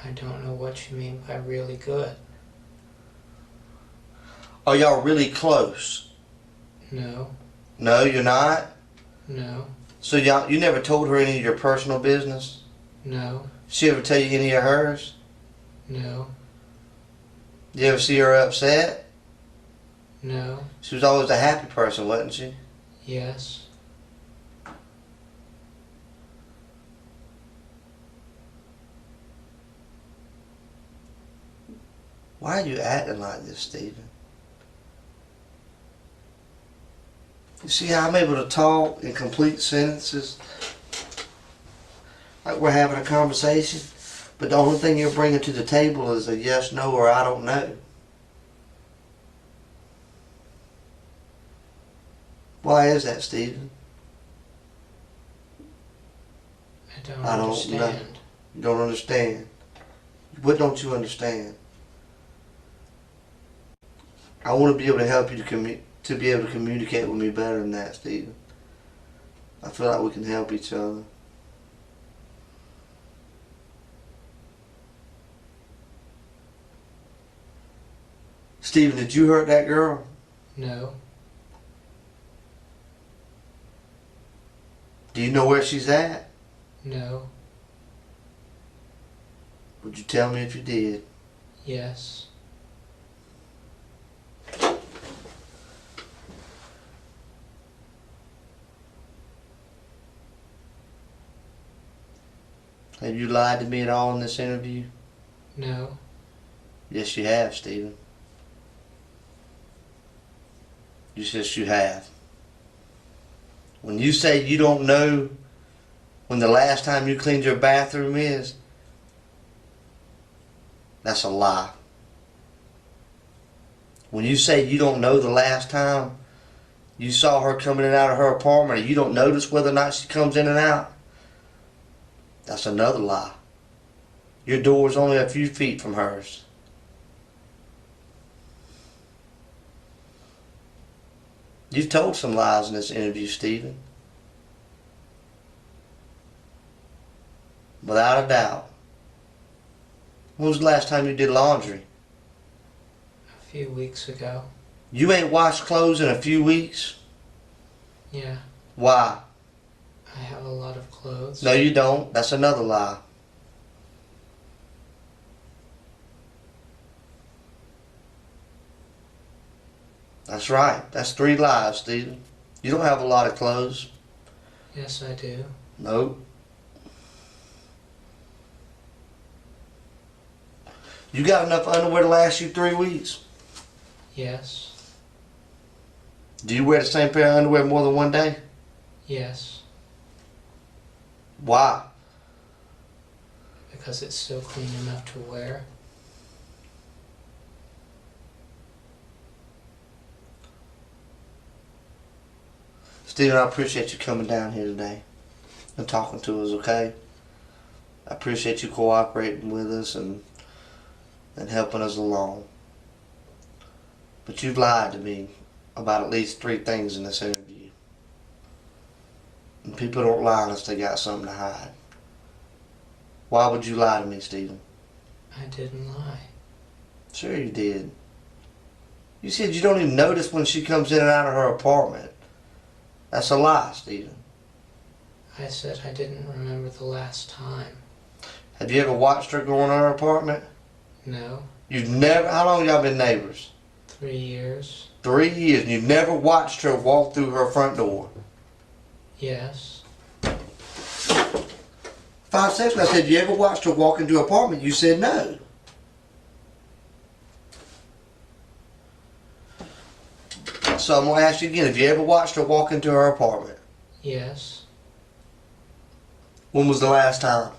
[SPEAKER 4] I don't know what you mean by really good.
[SPEAKER 5] Are y'all really close?
[SPEAKER 4] No.
[SPEAKER 5] No, you're not?
[SPEAKER 4] No.
[SPEAKER 5] So you never told her any of your personal business?
[SPEAKER 4] No.
[SPEAKER 5] She ever tell you any of hers?
[SPEAKER 4] No.
[SPEAKER 5] You ever see her upset?
[SPEAKER 4] No.
[SPEAKER 5] She was always a happy person, wasn't she?
[SPEAKER 4] Yes.
[SPEAKER 5] Why are you acting like this, Stephen? You see how I'm able to talk in complete sentences? Like we're having a conversation? But the only thing you're bringing to the table is a yes, no, or I don't know. Why is that, Stephen?
[SPEAKER 4] I don't
[SPEAKER 5] I don't
[SPEAKER 4] understand.
[SPEAKER 5] know. You don't understand. What don't you understand? I want to be able to help you to be able to communicate with me better than that, Stephen. I feel like we can help each other. Stephen, did you hurt that girl?
[SPEAKER 4] No.
[SPEAKER 5] Do you know where she's at?
[SPEAKER 4] No.
[SPEAKER 5] Would you tell me if you did?
[SPEAKER 4] Yes.
[SPEAKER 5] Have you lied to me at all in this interview?
[SPEAKER 4] No.
[SPEAKER 5] Yes, you have, Stephen. Yes, you have. When you say you don't know when the last time you cleaned your bathroom is, that's a lie. When you say you don't know the last time you saw her coming in and out of her apartment, or you don't notice whether or not she comes in and out, that's another lie. Your door's only a few feet from hers. You've told some lies in this interview, Stephen. Without a doubt. When was the last time you did laundry?
[SPEAKER 4] A few weeks ago.
[SPEAKER 5] You ain't washed clothes in a few weeks?
[SPEAKER 4] Yeah.
[SPEAKER 5] Why?
[SPEAKER 4] I have a lot of clothes.
[SPEAKER 5] No, you don't. That's another lie. That's right. That's 3 lies, Stephen. You don't have a lot of clothes.
[SPEAKER 4] Yes, I do.
[SPEAKER 5] Nope. You got enough underwear to last you 3 weeks?
[SPEAKER 4] Yes.
[SPEAKER 5] Do you wear the same pair of underwear more than one day?
[SPEAKER 4] Yes.
[SPEAKER 5] Why?
[SPEAKER 4] Because it's still clean enough to wear.
[SPEAKER 5] Stephen, I appreciate you coming down here today and talking to us, okay? I appreciate you cooperating with us and helping us along. But you've lied to me about at least 3 things in this interview. And people don't lie unless they got something to hide. Why would you lie to me, Stephen?
[SPEAKER 4] I didn't lie.
[SPEAKER 5] Sure you did. You said you don't even notice when she comes in and out of her apartment. That's a lie, Stephen.
[SPEAKER 4] I said I didn't remember the last time.
[SPEAKER 5] Have you ever watched her go in her apartment?
[SPEAKER 4] No.
[SPEAKER 5] You've never, how long y'all been neighbors?
[SPEAKER 4] 3 years.
[SPEAKER 5] 3 years, and you've never watched her walk through her front door?
[SPEAKER 4] Yes.
[SPEAKER 5] 5 seconds, I said, you ever watched her walk into her apartment? You said no. So I'm going to ask you again, have you ever watched her walk into her apartment?
[SPEAKER 4] Yes.
[SPEAKER 5] When was the last time?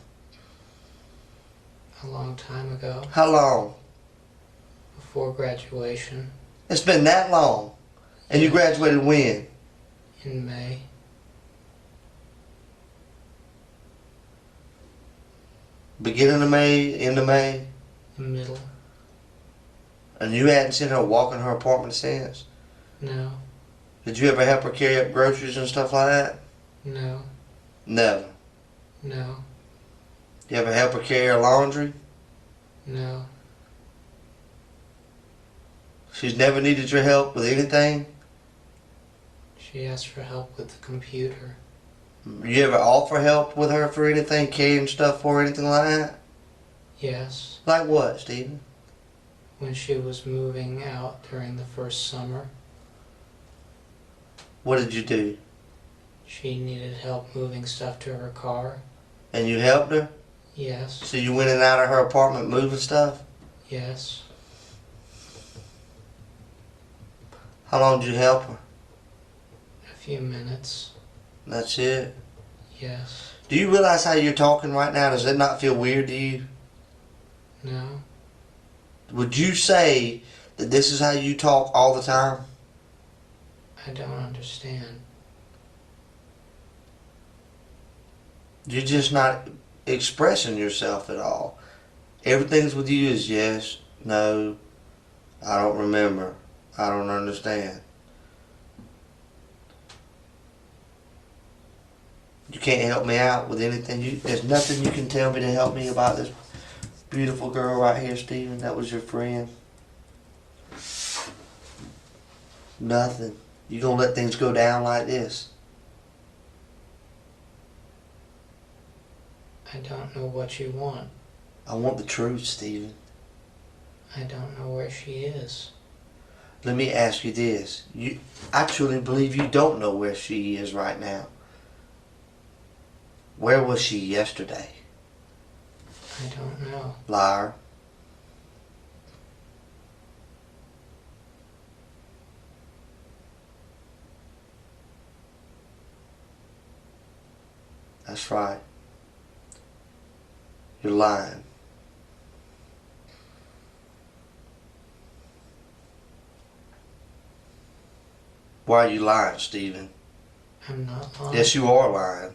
[SPEAKER 4] A long time ago.
[SPEAKER 5] How long?
[SPEAKER 4] Before graduation.
[SPEAKER 5] It's been that long. And you graduated when?
[SPEAKER 4] In May.
[SPEAKER 5] Beginning of May, end of May?
[SPEAKER 4] The middle.
[SPEAKER 5] And you hadn't seen her walk in her apartment since?
[SPEAKER 4] No.
[SPEAKER 5] Did you ever help her carry up groceries and stuff like that?
[SPEAKER 4] No.
[SPEAKER 5] Never.
[SPEAKER 4] No.
[SPEAKER 5] You ever help her carry her laundry?
[SPEAKER 4] No.
[SPEAKER 5] She's never needed your help with anything?
[SPEAKER 4] She asked for help with the computer.
[SPEAKER 5] You ever offer help with her for anything, carrying stuff for her, anything like that?
[SPEAKER 4] Yes.
[SPEAKER 5] Like what, Stephen?
[SPEAKER 4] When she was moving out during the first summer,
[SPEAKER 5] What did you do?
[SPEAKER 4] she needed help moving stuff to her car.
[SPEAKER 5] And you helped her?
[SPEAKER 4] Yes.
[SPEAKER 5] So you went in and out of her apartment moving stuff?
[SPEAKER 4] Yes.
[SPEAKER 5] How long did you help her?
[SPEAKER 4] A few minutes.
[SPEAKER 5] That's it?
[SPEAKER 4] Yes.
[SPEAKER 5] Do you realize how you're talking right now? Does that not feel weird to you?
[SPEAKER 4] No.
[SPEAKER 5] Would you say that this is how you talk all the time?
[SPEAKER 4] I don't understand.
[SPEAKER 5] You're just not expressing yourself at all. Everything's with you is yes, no, I don't remember, I don't understand. You can't help me out with anything. There's nothing you can tell me to help me about this beautiful girl right here, Stephen. That was your friend. Nothing. You gonna let things go down like this?
[SPEAKER 4] I don't know what you want.
[SPEAKER 5] I want the truth, Stephen.
[SPEAKER 4] I don't know where she is.
[SPEAKER 5] Let me ask you this. I truly believe you don't know where she is right now. Where was she yesterday?
[SPEAKER 4] I don't know.
[SPEAKER 5] Liar. That's right. You're lying. Why are you lying, Stephen?
[SPEAKER 4] I'm not lying.
[SPEAKER 5] Yes, you are lying.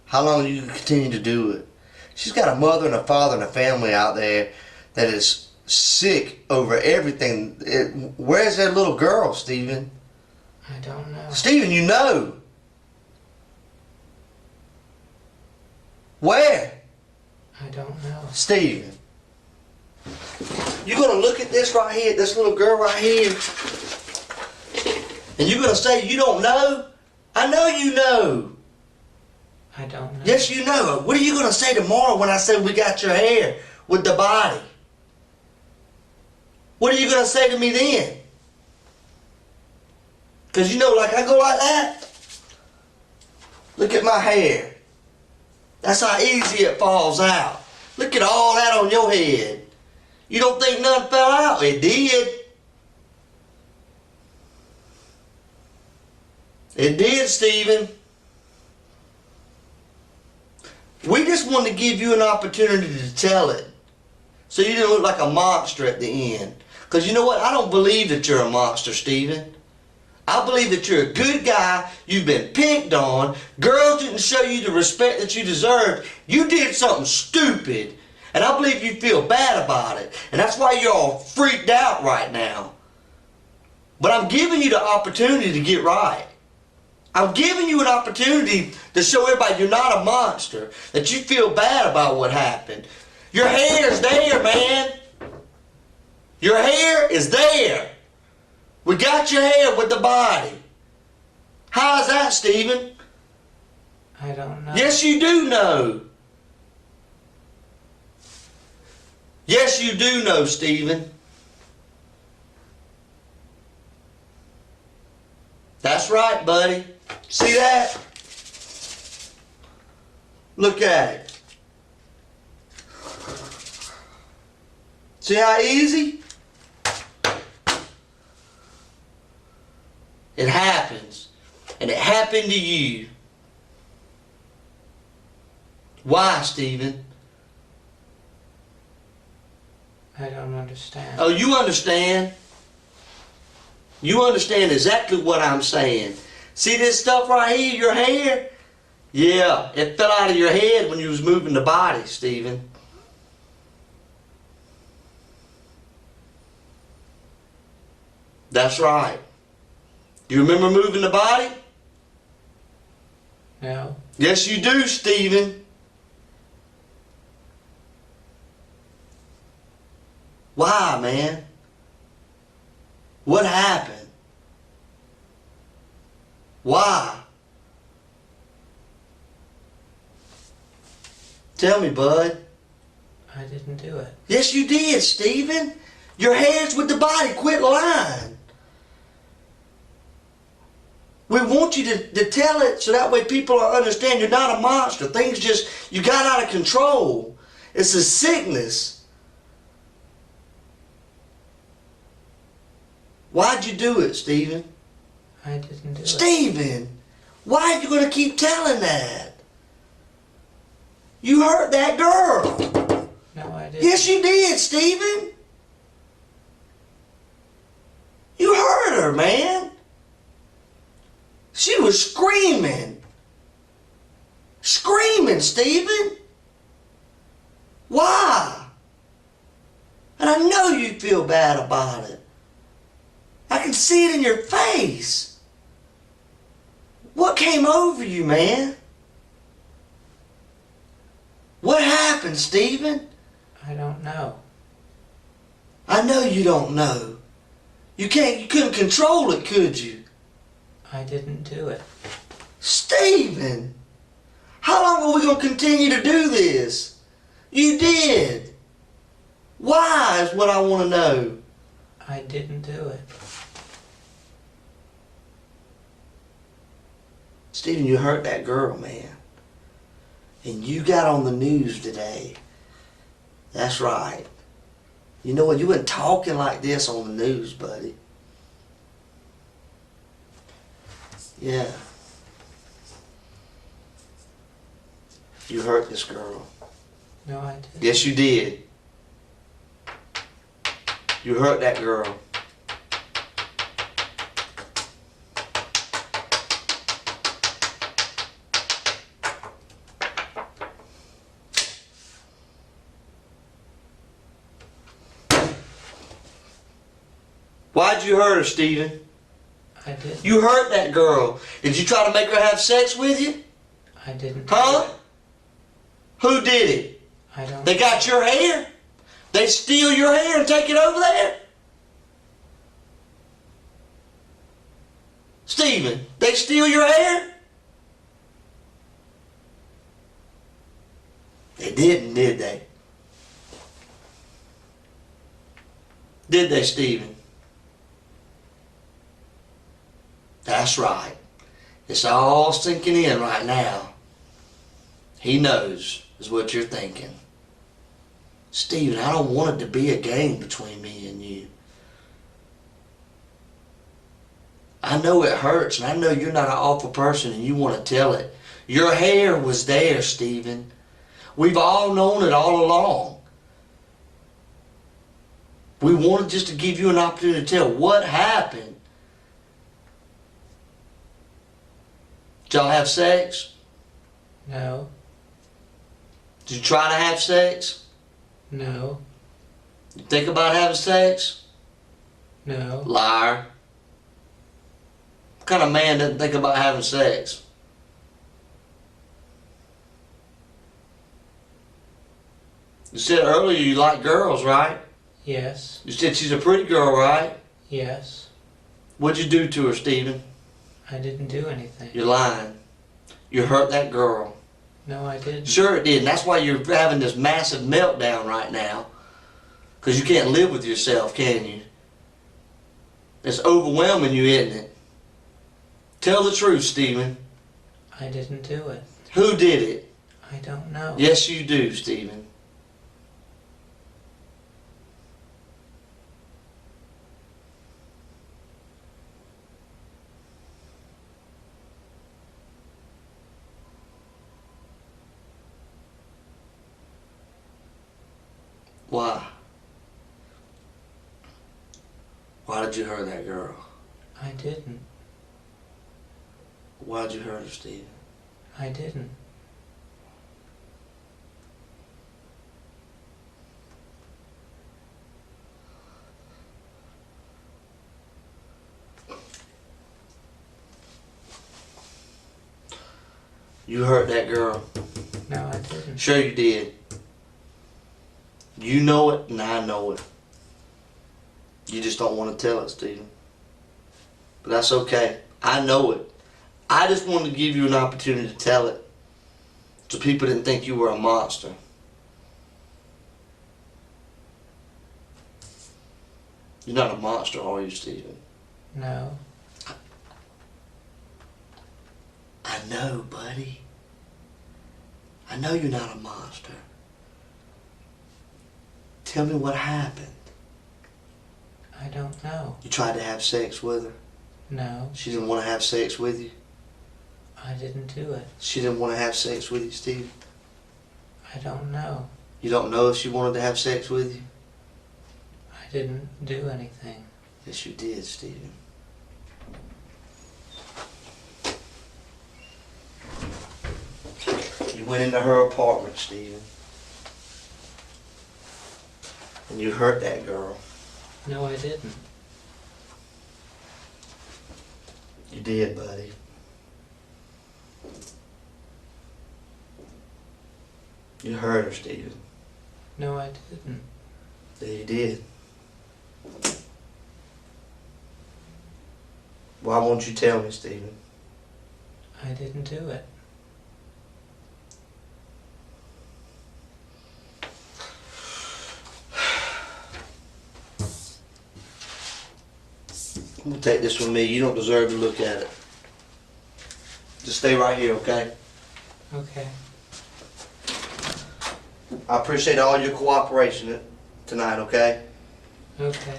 [SPEAKER 5] How long are you going to continue to do it? She's got a mother and a father and a family out there that is sick over everything. Where's that little girl, Stephen?
[SPEAKER 4] I don't know.
[SPEAKER 5] Stephen, you know. Where?
[SPEAKER 4] I don't know.
[SPEAKER 5] Stephen. You're going to look at this right here, this little girl right here, and you're going to say you don't know? I know you know.
[SPEAKER 4] I don't know.
[SPEAKER 5] Yes, you know. What are you going to say tomorrow when I say we got your hair with the body? What are you going to say to me then? Because you know, like I go like that. Look at my hair. That's how easy it falls out. Look at all that on your head. You don't think nothing fell out? It did. It did, Stephen. We just wanted to give you an opportunity to tell it. So you didn't look like a monster at the end. Because you know what? I don't believe that you're a monster, Stephen. I believe that you're a good guy. You've been picked on. Girls didn't show you the respect that you deserved. You did something stupid. And I believe you feel bad about it. And that's why you're all freaked out right now. But I'm giving you the opportunity to get right. I'm giving you an opportunity to show everybody you're not a monster, that you feel bad about what happened. Your hair is there, man. Your hair is there. We got your hair with the body. How's that, Stephen?
[SPEAKER 4] I don't know.
[SPEAKER 5] Yes, you do know. Yes, you do know, Stephen. That's right, buddy. See that? Look at it. See how easy? It happens. And it happened to you. Why, Stephen?
[SPEAKER 4] I don't understand.
[SPEAKER 5] Oh, you understand? You understand exactly what I'm saying. See this stuff right here, your hair? Yeah, it fell out of your head when you was moving the body, Stephen. That's right. You remember moving the body?
[SPEAKER 4] No.
[SPEAKER 5] Yes, you do, Stephen. Why, man? What happened? Why? Tell me, bud.
[SPEAKER 4] I didn't do it.
[SPEAKER 5] Yes, you did, Stephen. Your head's with the body. Quit lying. We want you to tell it so that way people will understand you're not a monster. Things just, you got out of control. It's a sickness. Why'd you do it, Stephen?
[SPEAKER 4] I didn't do it.
[SPEAKER 5] Stephen, why are you going to keep telling that? You hurt that girl.
[SPEAKER 4] No, I didn't.
[SPEAKER 5] Yes, you did, Stephen. You hurt her, man. She was screaming. Screaming, Stephen. Why? And I know you feel bad about it. I can see it in your face. What came over you, man? What happened, Stephen?
[SPEAKER 4] I don't know.
[SPEAKER 5] I know you don't know. You couldn't control it, could you?
[SPEAKER 4] I didn't do it.
[SPEAKER 5] Stephen, how long are we going to continue to do this? You did. Why is what I want to know.
[SPEAKER 4] I didn't do it.
[SPEAKER 5] Stephen, you hurt that girl, man. And you got on the news today. That's right. You know what? You weren't talking like this on the news, buddy. Yeah. You hurt this girl.
[SPEAKER 4] No, I didn't.
[SPEAKER 5] Yes, you did. You hurt that girl. Why'd you hurt her, Stephen?
[SPEAKER 4] I didn't.
[SPEAKER 5] You hurt that girl. Did you try to make her have sex with you?
[SPEAKER 4] I didn't.
[SPEAKER 5] Huh? Who did it?
[SPEAKER 4] I don't.
[SPEAKER 5] They got your hair? They steal your hair and take it over there? Stephen, they steal your hair? They didn't, did they? Did they, Stephen? That's right. It's all sinking in right now. He knows, is what you're thinking. Stephen, I don't want it to be a game between me and you. I know it hurts, and I know you're not an awful person and you want to tell it. Your hair was there, Stephen. We've all known it all along. We wanted just to give you an opportunity to tell what happened. Did y'all have sex?
[SPEAKER 4] No.
[SPEAKER 5] Did you try to have sex?
[SPEAKER 4] No.
[SPEAKER 5] You think about having sex?
[SPEAKER 4] No.
[SPEAKER 5] Liar. What kind of man doesn't think about having sex? You said earlier you like girls, right?
[SPEAKER 4] Yes.
[SPEAKER 5] You said she's a pretty girl, right?
[SPEAKER 4] Yes.
[SPEAKER 5] What'd you do to her, Stephen?
[SPEAKER 4] I didn't do anything.
[SPEAKER 5] You're lying. You hurt that girl.
[SPEAKER 4] No, I didn't.
[SPEAKER 5] Sure it did. And that's why you're having this massive meltdown right now. Because you can't live with yourself, can you? It's overwhelming you, isn't it? Tell the truth, Stephen.
[SPEAKER 4] I didn't do it.
[SPEAKER 5] Who did it?
[SPEAKER 4] I don't know.
[SPEAKER 5] Yes, you do, Stephen. Why? Why did you hurt that girl?
[SPEAKER 4] I didn't.
[SPEAKER 5] Why did you hurt her, Stephen?
[SPEAKER 4] I didn't.
[SPEAKER 5] You hurt that girl.
[SPEAKER 4] No, I didn't.
[SPEAKER 5] Sure you did. You know it and I know it. You just don't want to tell it, Stephen. But that's okay. I know it. I just wanted to give you an opportunity to tell it, so people didn't think you were a monster. You're not a monster, are you, Stephen?
[SPEAKER 4] No.
[SPEAKER 5] I know, buddy. I know you're not a monster. Tell me what happened.
[SPEAKER 4] I don't know.
[SPEAKER 5] You tried to have sex with her.
[SPEAKER 4] No,
[SPEAKER 5] She didn't want to have sex with you.
[SPEAKER 4] I didn't do it.
[SPEAKER 5] She didn't want to have sex with you, Steve.
[SPEAKER 4] I don't know.
[SPEAKER 5] You don't know if she wanted to have sex with you?
[SPEAKER 4] I didn't do anything.
[SPEAKER 5] Yes, you did, Stephen. You went into her apartment, Stephen. And you hurt that girl.
[SPEAKER 4] No, I didn't.
[SPEAKER 5] You did, buddy. You hurt her, Stephen.
[SPEAKER 4] No, I didn't.
[SPEAKER 5] Yeah, you did. Why won't you tell me, Stephen?
[SPEAKER 4] I didn't do it.
[SPEAKER 5] I'm gonna take this with me. You don't deserve to look at it. Just stay right here, okay?
[SPEAKER 4] Okay.
[SPEAKER 5] I appreciate all your cooperation tonight, okay?
[SPEAKER 4] Okay.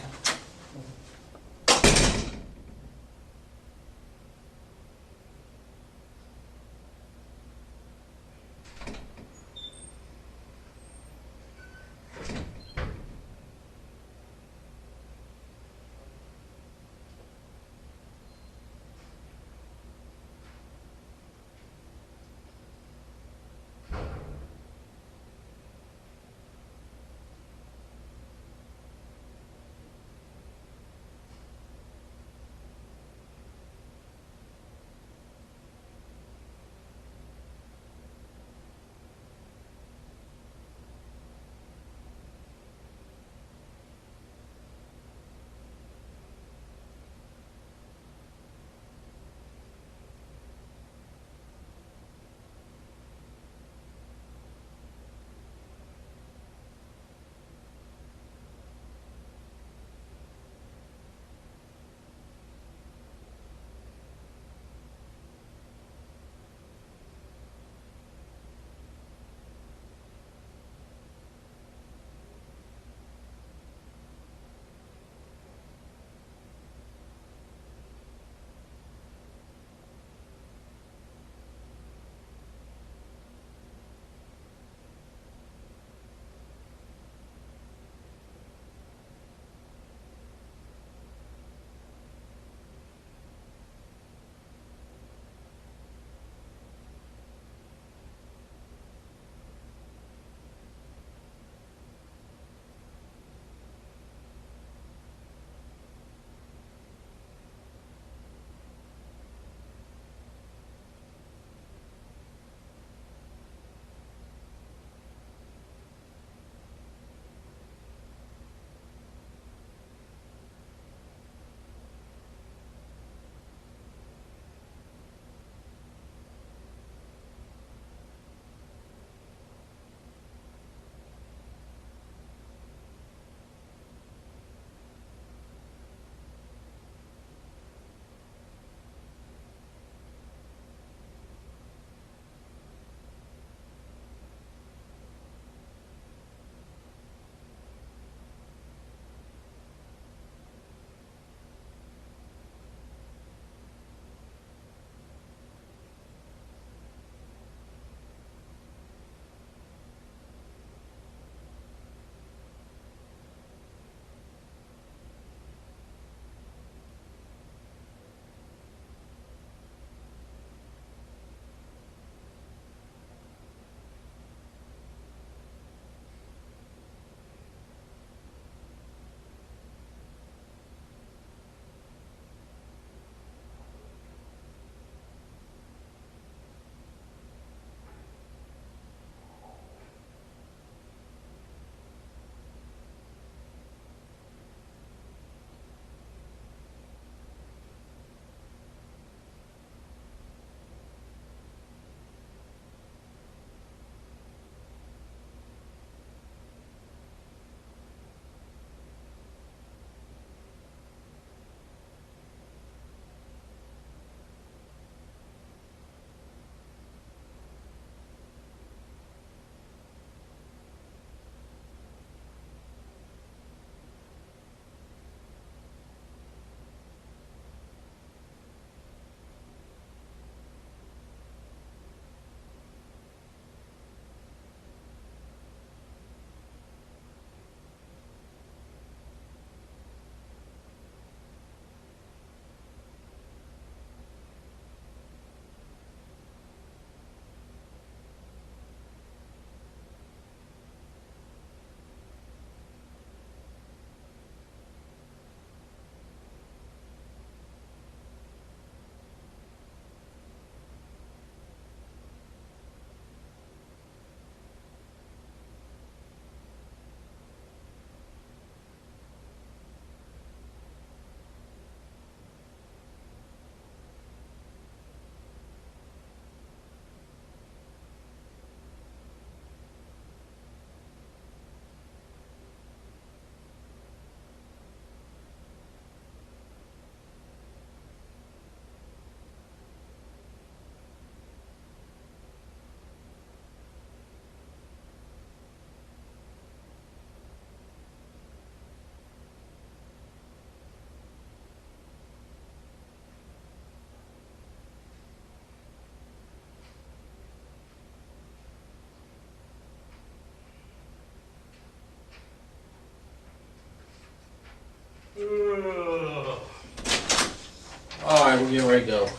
[SPEAKER 3] Alright, we're getting ready to go.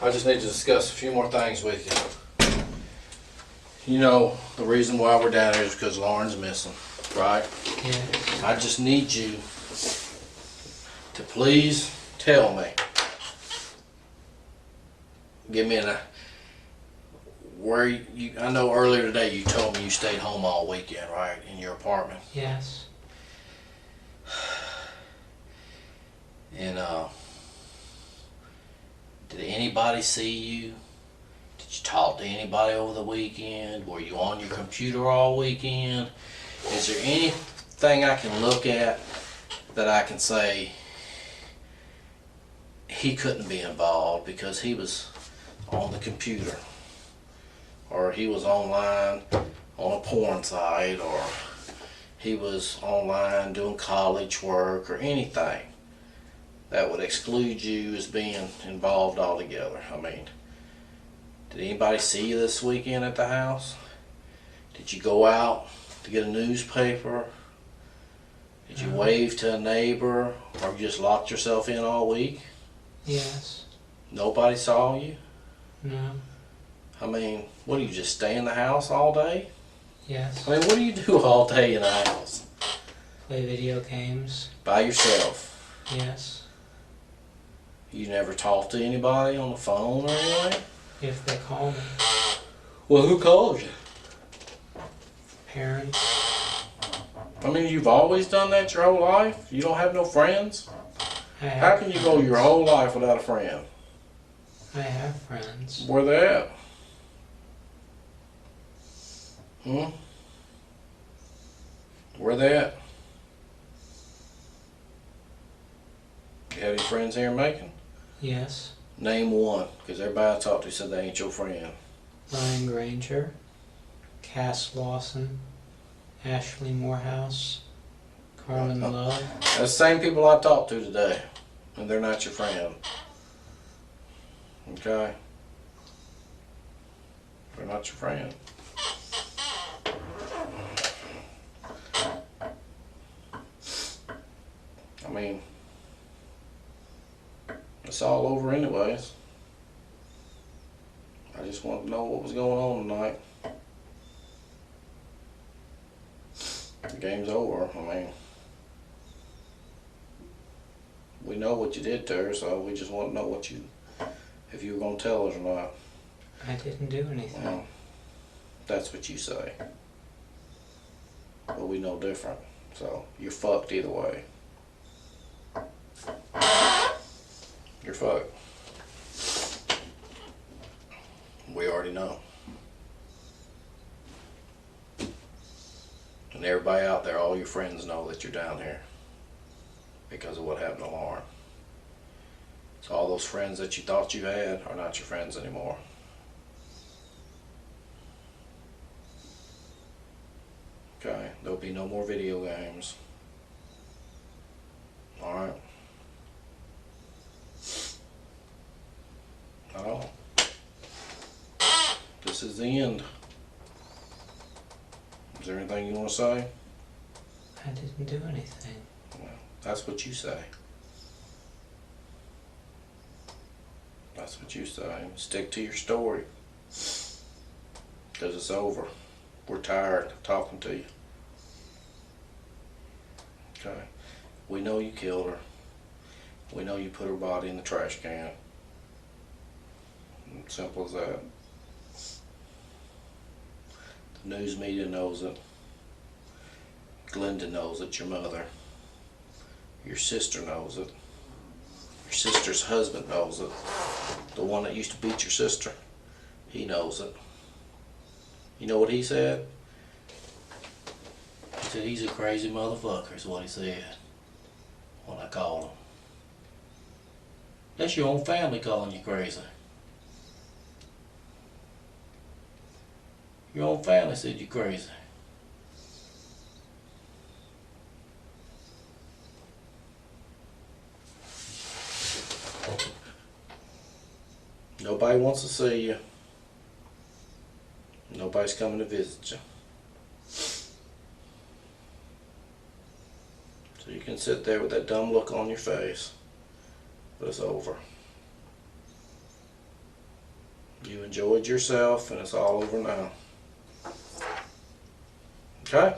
[SPEAKER 3] I just need to discuss a few more things with you. You know, the reason why we're down here is because Lauren's missing, right?
[SPEAKER 4] Yes.
[SPEAKER 3] I just need you to please tell me. Give me I know earlier today you told me you stayed home all weekend, right? In your apartment.
[SPEAKER 4] Yes.
[SPEAKER 3] And did anybody see you? Did you talk to anybody over the weekend? Were you on your computer all weekend? Is there anything I can look at that I can say he couldn't be involved because he was on the computer, or he was online on a porn site, or he was online doing college work, or anything that would exclude you as being involved altogether? I mean, did anybody see you this weekend at the house? Did you go out to get a newspaper? Did you wave to a neighbor, or you just locked yourself in all week?
[SPEAKER 4] Yes.
[SPEAKER 3] Nobody saw you?
[SPEAKER 4] No.
[SPEAKER 3] I mean, what do you just stay in the house all day?
[SPEAKER 4] Yes.
[SPEAKER 3] I mean, what do you do all day in the house?
[SPEAKER 4] Play video games.
[SPEAKER 3] By yourself?
[SPEAKER 4] Yes.
[SPEAKER 3] You never talk to anybody on the phone or anything?
[SPEAKER 4] If they call me.
[SPEAKER 3] Well, who calls you?
[SPEAKER 4] Parents.
[SPEAKER 3] I mean, you've always done that your whole life? You don't have no friends?
[SPEAKER 4] I have
[SPEAKER 3] How can you go your whole life without a friend?
[SPEAKER 4] I have friends.
[SPEAKER 3] Where they at? Hmm? Where they at? You have any friends here in Macon?
[SPEAKER 4] Yes.
[SPEAKER 3] Name one, because everybody I talked to said they ain't your friend.
[SPEAKER 4] Ryan Granger. Cass Lawson. Ashley Morehouse. Carmen Love.
[SPEAKER 3] That's the same people I talked to today, and they're not your friend. Okay? They're not your friend. I mean, it's all over anyways. I just wanted to know what was going on tonight. The game's over. I mean, we know what you did to her, so we just want to know if you were going to tell us or not.
[SPEAKER 4] I didn't do anything.
[SPEAKER 3] Well, that's what you say. But we know different. So, you're fucked either way. You're fucked. We already know. And everybody out there, all your friends know that you're down here because of what happened to Lauren. So all those friends that you thought you had are not your friends anymore. Okay, there'll be no more video games. Alright? Not all. This is the end. Is there anything you want to say?
[SPEAKER 4] I didn't do anything.
[SPEAKER 3] Well, that's what you say. That's what you say. Stick to your story. Because it's over. We're tired of talking to you. Okay. We know you killed her. We know you put her body in the trash can. Simple as that. The news media knows it. Glenda knows it, your mother. Your sister knows it. Your sister's husband knows it. The one that used to beat your sister, he knows it. You know what he said? He said he's a crazy motherfucker is what he said when I called him. That's your own family calling you crazy. Your own family said you're crazy. Nobody wants to see you. Nobody's coming to visit you. So you can sit there with that dumb look on your face. But it's over. You enjoyed yourself, and it's all over now. Okay?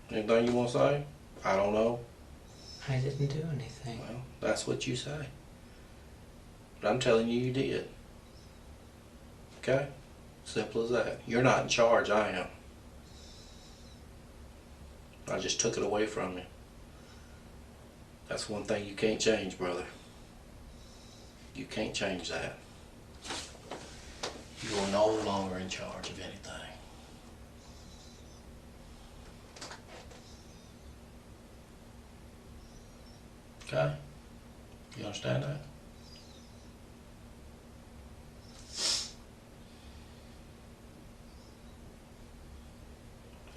[SPEAKER 3] Anything you want to say? I don't know.
[SPEAKER 4] I didn't do anything.
[SPEAKER 3] Well, that's what you say. But I'm telling you, you did. Okay? Simple as that. You're not in charge, I am. I just took it away from you. That's one thing you can't change, brother. You can't change that. You are no longer in charge of anything. Okay? You understand that?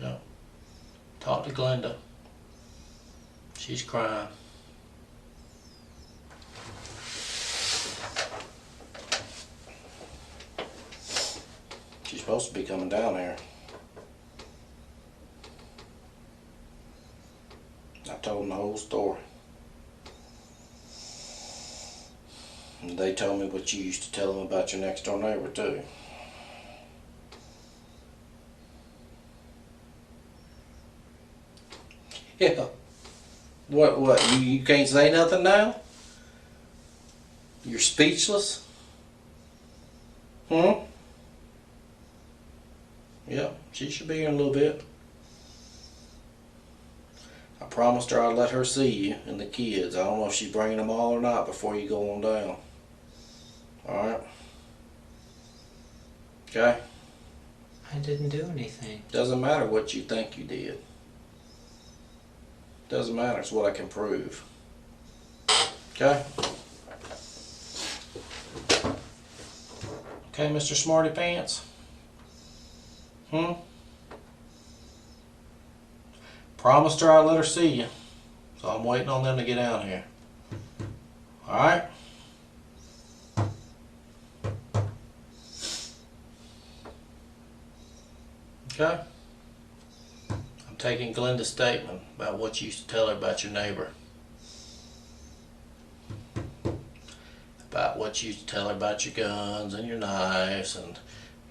[SPEAKER 3] Yeah. Talk to Glenda. She's crying. She's supposed to be coming down here. I told them the whole story. And they told me what you used to tell them about your next door neighbor too. Yeah. What? You can't say nothing now? You're speechless? Hmm? Yeah, she should be here in a little bit. I promised her I'd let her see you and the kids. I don't know if she's bringing them all or not before you go on down. Alright? Okay?
[SPEAKER 4] I didn't do anything.
[SPEAKER 3] Doesn't matter what you think you did. Doesn't matter. It's what I can prove. Okay? Okay, Mr. Smarty Pants? Promised her I'd let her see you. So I'm waiting on them to get down here. Alright? Okay? I'm taking Glenda's statement about what you used to tell her about your neighbor. About what you used to tell her about your guns and your knives and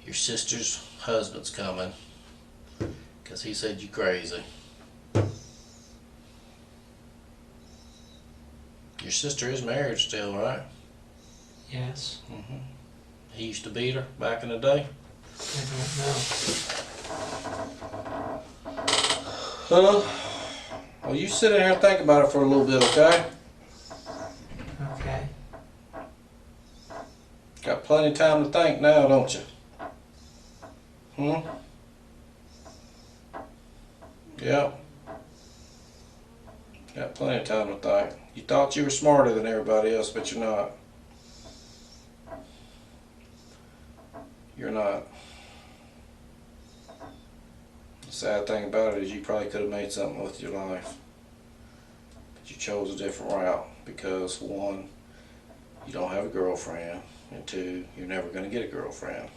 [SPEAKER 3] your sister's husband's coming. Because he said you crazy. Your sister is married still, right?
[SPEAKER 4] Yes.
[SPEAKER 3] He used to beat her back in the day?
[SPEAKER 4] I don't know.
[SPEAKER 3] Well, you sit in here and think about it for a little bit, okay?
[SPEAKER 4] Okay.
[SPEAKER 3] Got plenty of time to think now, don't you? Yeah. Got plenty of time to think. You thought you were smarter than everybody else, but you're not. You're not. The sad thing about it is you probably could have made something with your life. But you chose a different route because, one, you don't have a girlfriend, and two, you're never going to get a girlfriend.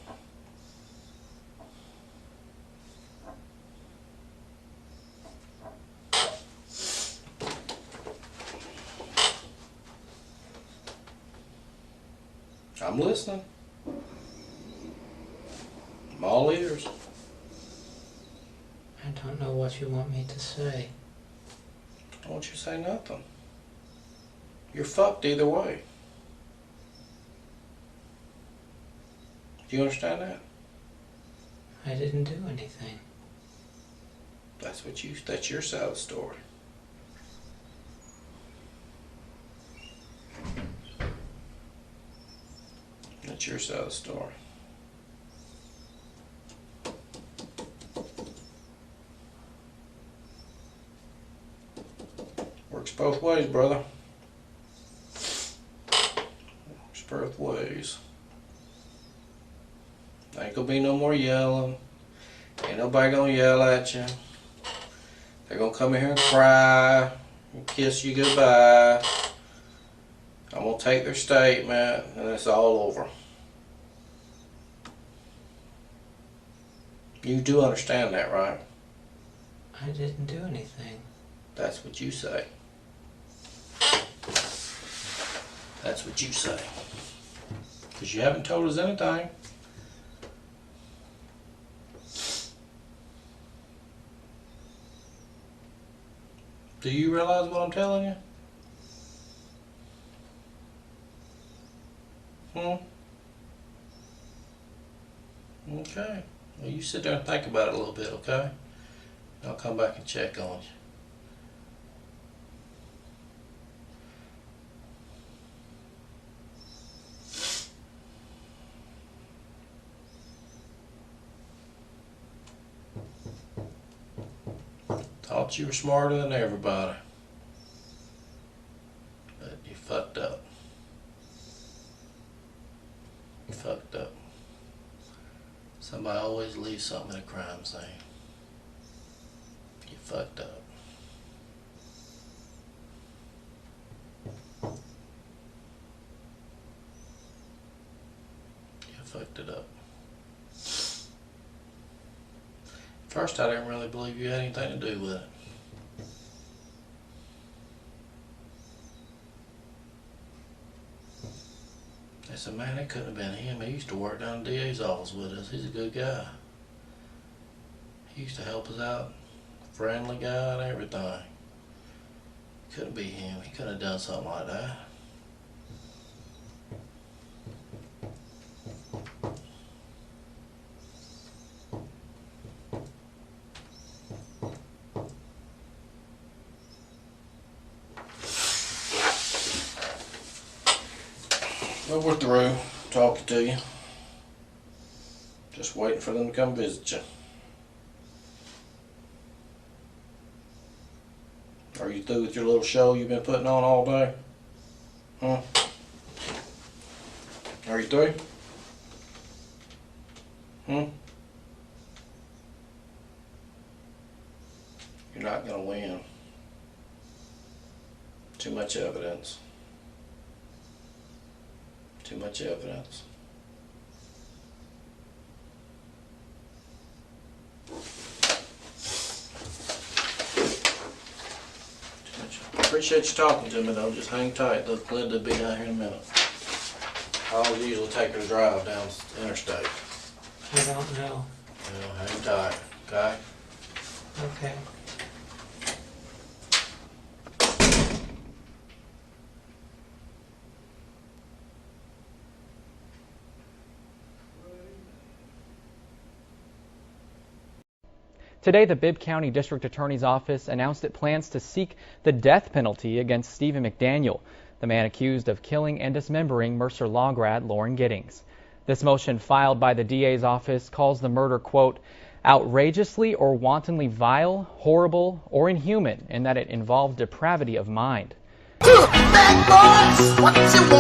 [SPEAKER 3] I'm listening. I'm all ears.
[SPEAKER 4] I don't know what you want me to say.
[SPEAKER 3] Don't you say nothing. You're fucked either way. Do you understand that?
[SPEAKER 4] I didn't do anything.
[SPEAKER 3] That's your side of the story. That's your side of the story. Works both ways, brother. Works both ways. Ain't gonna be no more yelling. Ain't nobody gonna yell at you. They're gonna come in here and cry and kiss you goodbye. I'm gonna take their statement and it's all over. You do understand that, right?
[SPEAKER 4] I didn't do anything.
[SPEAKER 3] That's what you say. That's what you say. Because you haven't told us anything. Do you realize what I'm telling you? Okay. Well, you sit there and think about it a little bit, okay? I'll come back and check on you. Thought you were smarter than everybody. But you fucked up. You fucked up. Somebody always leaves something in a crime scene. You fucked up. You fucked it up. First, I didn't really believe you had anything to do with it. I said, man, it couldn't have been him. He used to work down the DA's office with us. He's a good guy. He used to help us out. Friendly guy and everything. Couldn't be him. He couldn't have done something like that. Well, we're through talking to you. Just waiting for them to come visit you. Are you through with your little show you've been putting on all day? Huh? Are you through? You're not gonna win. Too much evidence. Too much evidence. Appreciate you talking to me though. Just hang tight. Look, Glenda will be down here in a minute. I always usually take her to drive down the interstate.
[SPEAKER 4] I don't know.
[SPEAKER 3] Well, hang tight, okay?
[SPEAKER 4] Okay.
[SPEAKER 2] Today, the Bibb County District Attorney's Office announced it plans to seek the death penalty against Stephen McDaniel, the man accused of killing and dismembering Mercer Law grad Lauren Giddings. This motion filed by the DA's office calls the murder, quote, outrageously or wantonly vile, horrible, or inhuman, in that it involved depravity of mind.
[SPEAKER 1] Bad boys, what you want?